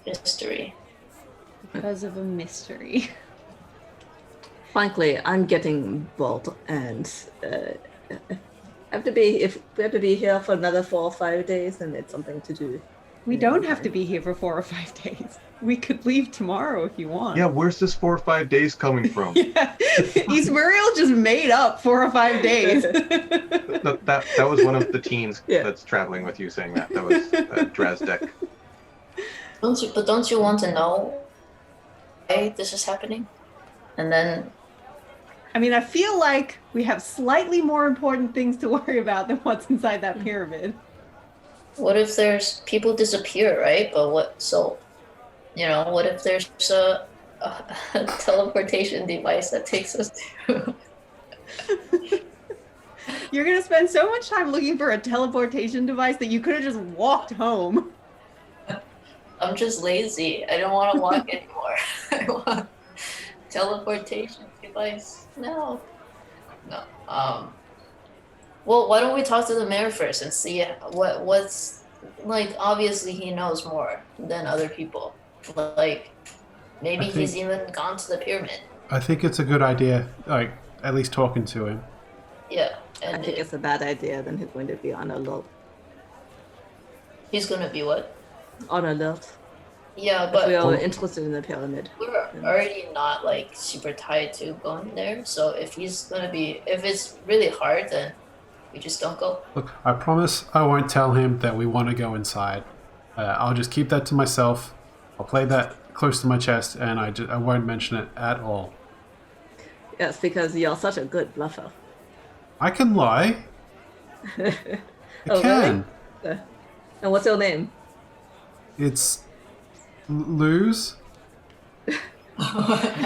history. Because of a mystery. Frankly, I'm getting bored, and if we have to be here for another 4 or 5 days, then it's something to do. We don't have to be here for 4 or 5 days. We could leave tomorrow if you want. Yeah, where's this 4 or 5 days coming from? Yeah. East Muriel just made up 4 or 5 days. that was one of the teens Yeah. that's traveling with you saying that. That was Drazdek. Don't you want to know why this is happening? And then I mean, I feel like we have slightly more important things to worry about than what's inside that pyramid. what if there's people disappear, right? But what? So, what if there's a teleportation device that takes us to? You're gonna spend so much time looking for a teleportation device that you could have just walked home. I'm just lazy. I don't want to walk anymore. I want teleportation device. No. Well, why don't we talk to the mayor first and see what's like? Obviously, he knows more than other people. Like, maybe I he's think- even gone to the pyramid. I think it's a good idea, like, at least talking to him. Yeah, I and think it's a bad idea. Then he's going to be on alert. he's gonna be what? On alert. Yeah, If we but are interested in the pyramid. we're already not like super tied to going there. So if it's really hard, then we just don't go. Look, I promise I won't tell him that we want to go inside. I'll just keep that to myself. I'll play that close to my chest, and I won't mention it at all. Yes, because you're such a good bluffer. I can lie. I Oh, can. really? And what's your name? It's lose.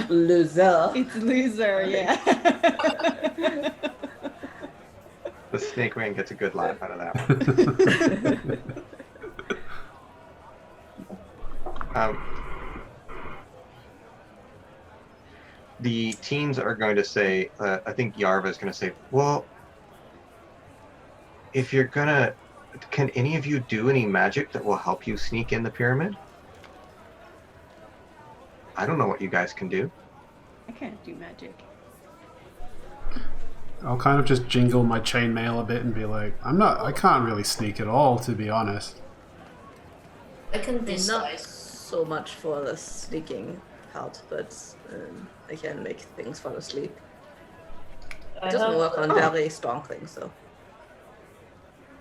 Loser. It's loser, yeah. The snake man gets a good laugh out of that one. The teens are going to say, I think Yarva is going to say, well, if you're gonna, can any of you do any magic that will help you sneak in the pyramid? I don't know what you guys can do. I can't do magic. I'll kind of just jingle my chainmail a bit and be like, I can't really sneak at all, to be honest. I can Not decide. so much for the sneaking part, but I can make things fall asleep. I It doesn't have- work on very strong things, though.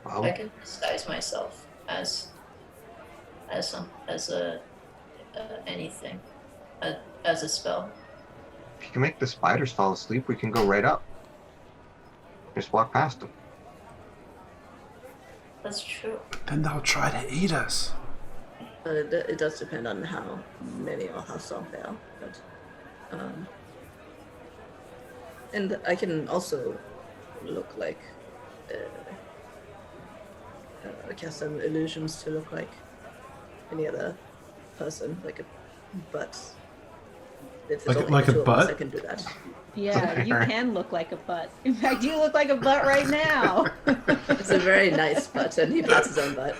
Well, I can disguise myself as anything, as a spell. if you can make the spiders fall asleep, we can go right up. Just walk past them. That's true. Then they'll try to eat us. It does depend on how many or how strong they are. But, and I can also look like cast some illusions to look like any other person, but If it's Like- only like the a two of us, I butt? can do that. Yeah, you Alright. can look like a butt. In fact, you look like a butt right now. It's a very nice butt, and he pats his own butt.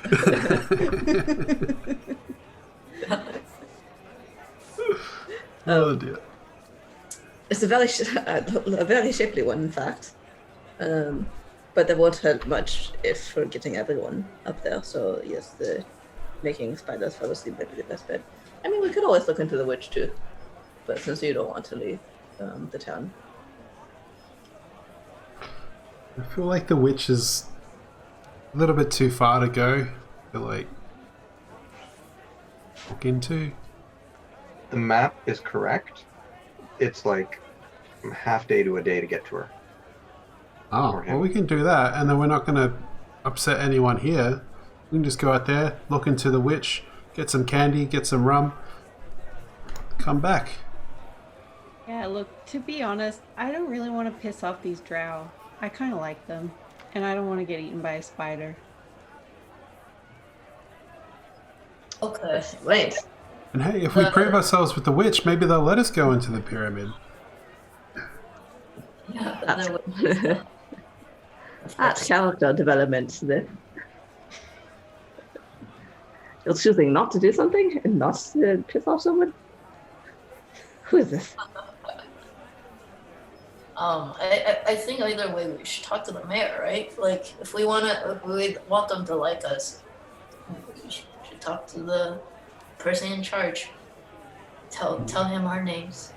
Oh dear. It's a very shapely one, in fact. But that won't hurt much if we're getting everyone up there. So yes, the making spiders fall asleep might be the best bet. I mean, we could always look into the witch too, but since you don't want to leave the town, I feel like the witch is a little bit too far to go to like walk into. The map is correct. It's like half day to a day to get to her. Oh, Or him. well, we can do that, and then we're not going to upset anyone here. We can just go out there, look into the witch, get some candy, get some rum, come back. Yeah, look, to be honest, I don't really want to piss off these drow. I kind of like them, and I don't want to get eaten by a spider. Okay. right? And hey, if we prove ourselves with the witch, maybe they'll let us go into the pyramid. Yeah, but then what- That's character development. You're choosing not to do something and not to piss off someone. Who is this? I think either way we should talk to the mayor, right? Like, if we want them to like us, we should talk to the person in charge. Tell him our names.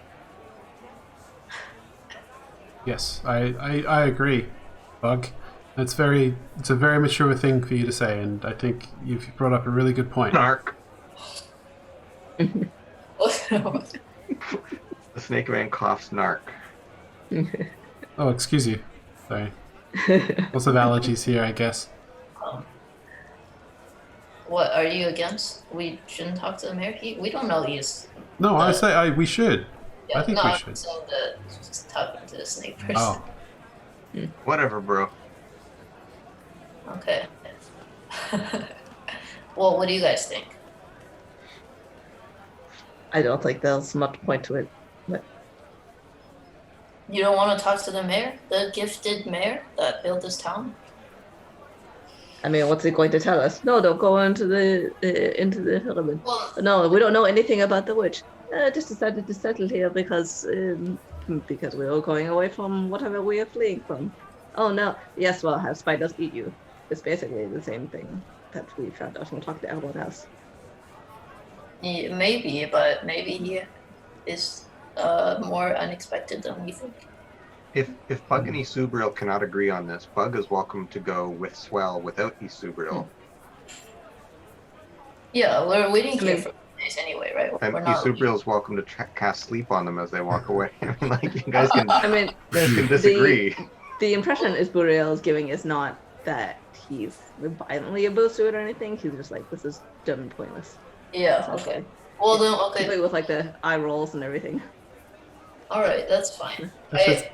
Yes, I agree, Bug. It's a very mature thing for you to say, and I think you've brought up a really good point. Narc. Oh, The snake man coughs narc. Oh, excuse you. Sorry. Lots of allergies here, I guess. what are you against? We shouldn't talk to the mayor. We don't know he's. No, I say we should. Yeah, I think no, we I'm should. saying that just talking to the snake person. Oh, Whatever, bro. Okay. Well, what do you guys think? I don't think there's much point to it. But You don't want to talk to the mayor, the gifted mayor that built this town? I mean, what's he going to tell us? No, don't go into the pyramid. Well, No, we don't know anything about the witch. Just decided to settle here because we were going away from whatever we are fleeing from. Oh no, yes, well, have spiders eat you? It's basically the same thing that we found out from talking to everyone else. maybe, but maybe he is more unexpected than we think. If Bug and Isubriel cannot agree on this, Bug is welcome to go with Swell without Isubriel. Yeah, we didn't I hear mean- from these anyway, right? And We're not. Isubriel is welcome to cast sleep on them as they walk away. I mean, like, you guys can, I mean, disagree. the impression Burial is giving is not that he's violently opposed to it or anything. He's just like, this is dumb and pointless. Yeah. Okay. Well then, okay. Complete with like the eye rolls and everything. All right, that's fine. That's just-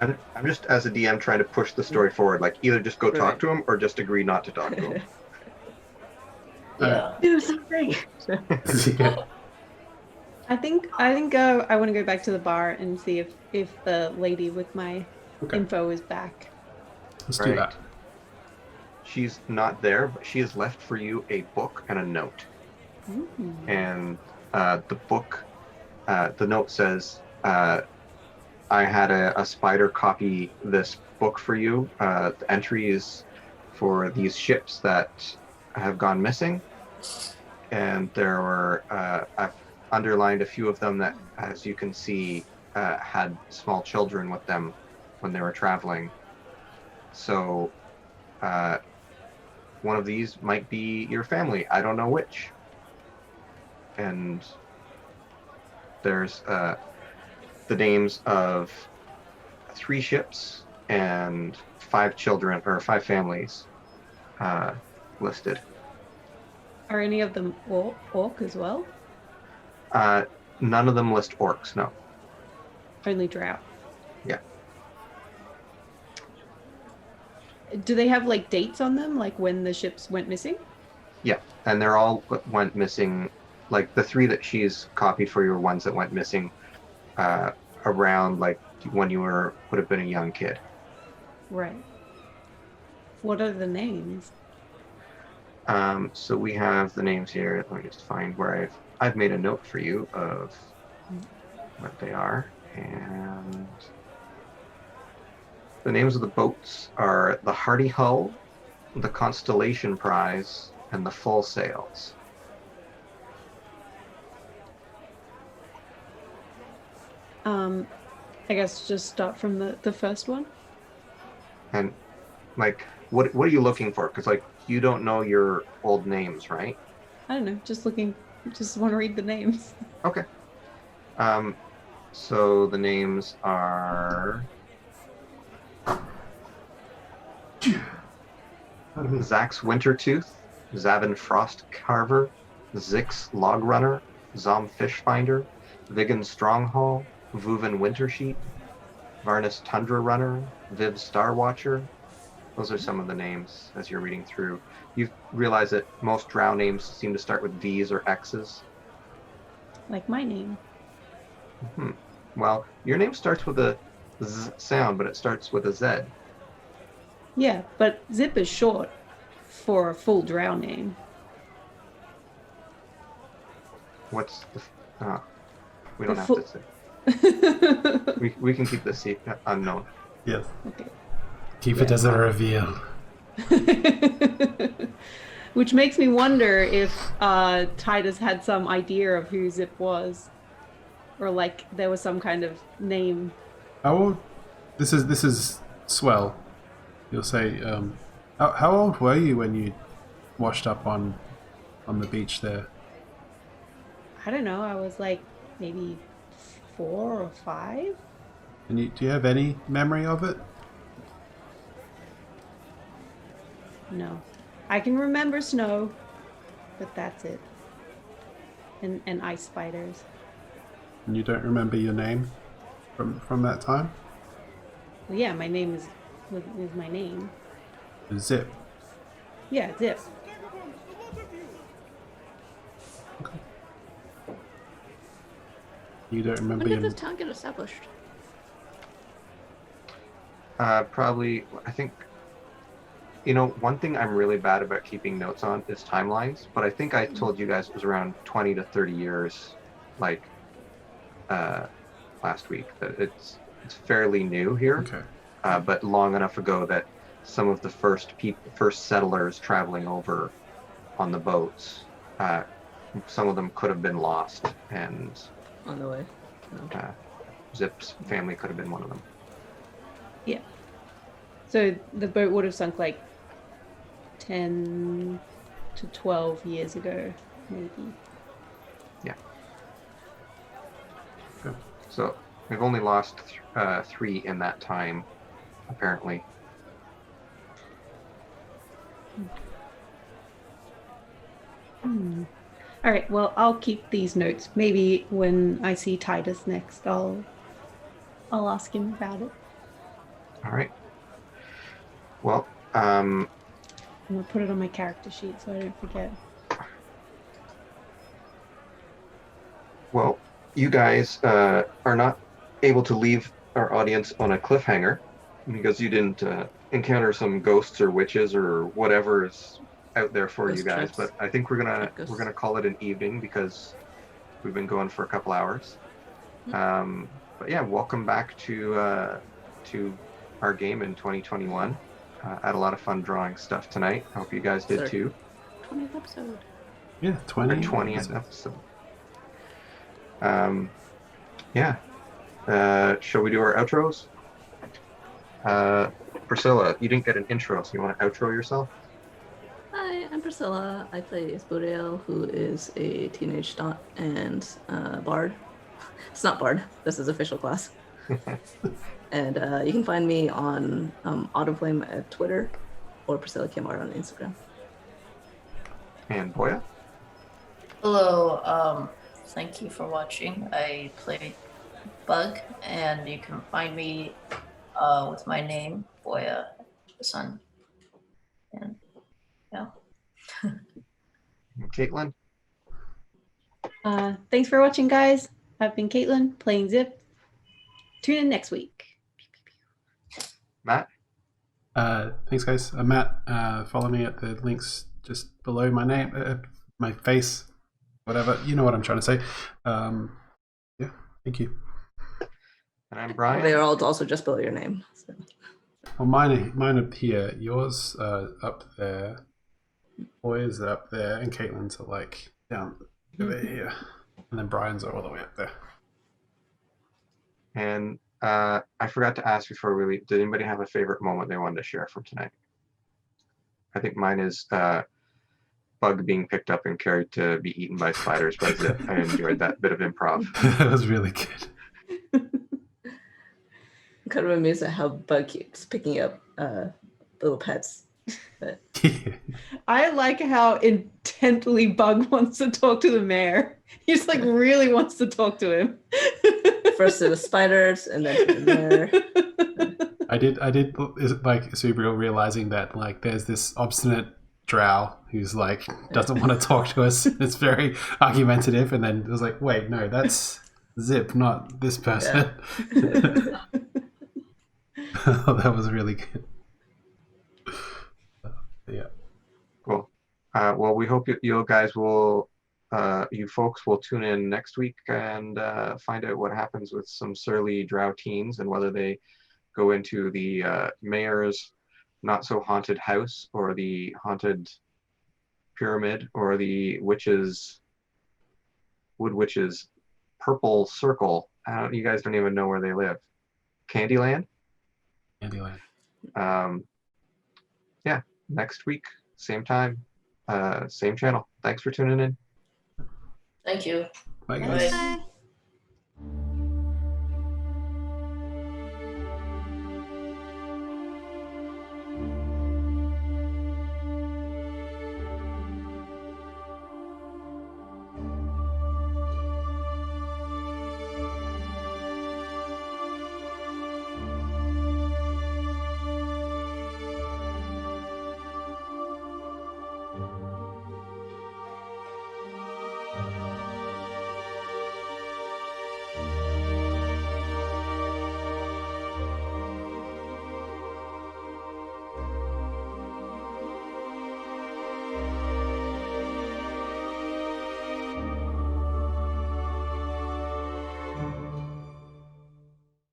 I'm just, as a DM, trying to push the story forward. Like, either just go talk Right. to him or just agree not to talk to him. Yeah. Do something. yeah. I think I want to go back to the bar and see if the lady with my Okay, info is back. let's do that. She's not there, but she has left for you a book and a note. Ooh. And the book, the note says, I had a spider copy this book for you. The entries for these ships that have gone missing. And there were, I've underlined a few of them that, as you can see, had small children with them when they were traveling. So one of these might be your family. I don't know which. And there's the names of 3 ships and 5 children, or 5 families listed. Are any of them orc as well? None of them list orcs, no. Only drow. Yeah. Do they have like dates on them, like when the ships went missing? Yeah, and they're all went missing. Like the 3 that she's copied for you are ones that went missing around like when you would have been a young kid. Right. What are the names? So we have the names here. Let me just find where I've made a note for you of what they are. And the names of the boats are the Hardy Hull, the Constellation Prize, and the Full Sails. I guess just start from the first one. And like, what are you looking for? Because like you don't know your old names, right? I don't know. Just looking. Just want to read the names. Okay. So the names are Zax Wintertooth, Zavin Frostcarver, Zix Logrunner, Zom Fishfinder, Vigan Stronghall, Vuven Wintersheet, Varnus Tundra Runner, Viv Starwatcher. Those are some of the names as you're reading through. You realize that most Drow names seem to start with V's or X's. Like my name. Well, your name starts with a Z sound, but it starts with a Z. Yeah, but Zip is short for a full Drow name. What's the... we don't The have to say. We can keep this unknown. Yes. Okay. Keep it as a reveal. Which makes me wonder if Titus had some idea of who Zip was, or like there was some kind of name. Oh, this is Swell. You'll say, how old were you when you washed up on the beach there? I don't know. I was like maybe 4 or 5. And do you have any memory of it? No, I can remember snow, but that's it. And ice spiders. And you don't remember your name from that time? Well, yeah, my name is my name. Zip. Yeah, Zip. Okay. You don't remember When your did this town get established? Probably, I think, one thing I'm really bad about keeping notes on is timelines, but I think I told you guys it was around 20 to 30 years, like, last week. That it's fairly new here, Okay. but long enough ago that some of the first settlers traveling over on the boats, some of them could have been lost, and On the way. No. Zip's family could have been one of them. Yeah. So the boat would have sunk like 10 to 12 years ago, maybe. Yeah. Good. So we've only lost 3 in that time, apparently. All right. Well, I'll keep these notes. Maybe when I see Titus next, I'll ask him about it. All right. Well, I'm gonna put it on my character sheet so I don't forget. well, you guys are not able to leave our audience on a cliffhanger because you didn't encounter some ghosts or witches or whatever is out there for Ghost you guys. traps. But I think we're Trap ghosts. gonna call it an evening because we've been going for a couple hours. But yeah, welcome back to our game in 2021. I had a lot of fun drawing stuff tonight. I hope you guys did Sir. too. 20th episode. Yeah, 20. Our 20th episode. Yeah. Shall we do our outros? Priscilla, you didn't get an intro, so you want to outro yourself? Hi, I'm Priscilla. I play Isburiel, who is a teenage stunt and bard. It's not bard. This is official class. And you can find me on Autumnflame at Twitter or Priscilla Kim Art on Instagram. And Boya? Hello, thank you for watching. I play Bug, and you can find me with my name, Boya the Sun. And yeah. And Caitlin? Thanks for watching, guys. I've been Caitlin, playing Zip. Tune in next week. Matt? Thanks, guys. Matt, follow me at the links just below my name, my face, whatever. You know what I'm trying to say. Yeah, thank you. And I'm Brian. They are all also just below your name. So. Well, mine up here. Yours up there. Boys are up there, and Caitlin's are like down over here, and then Brian's are all the way up there. And I forgot to ask before we leave, did anybody have a favorite moment they wanted to share from tonight? I think mine is Bug being picked up and carried to be eaten by spiders by Zip. I enjoyed that bit of improv. That was really good. I'm kind of amazed at how Bug keeps picking up little pets. But I like how intently Bug wants to talk to the mayor. He just like really wants to talk to him. first to the spiders and then to the mayor. I did like Subriel realizing that like there's this obstinate drow who's like doesn't want to talk to us. It's very argumentative, and then it was like, wait, no, that's Zip, not this person. Yeah. Oh, that was really good. Yeah. Cool. Well, we hope you guys will, you folks will tune in next week and find out what happens with some surly drow teens and whether they go into the mayor's not so haunted house or the haunted pyramid or the wood witch's purple circle. You guys don't even know where they live. Candyland? Candyland. Yeah, next week, same time, same channel. Thanks for tuning in. Thank you. Bye, guys. Bye. Bye.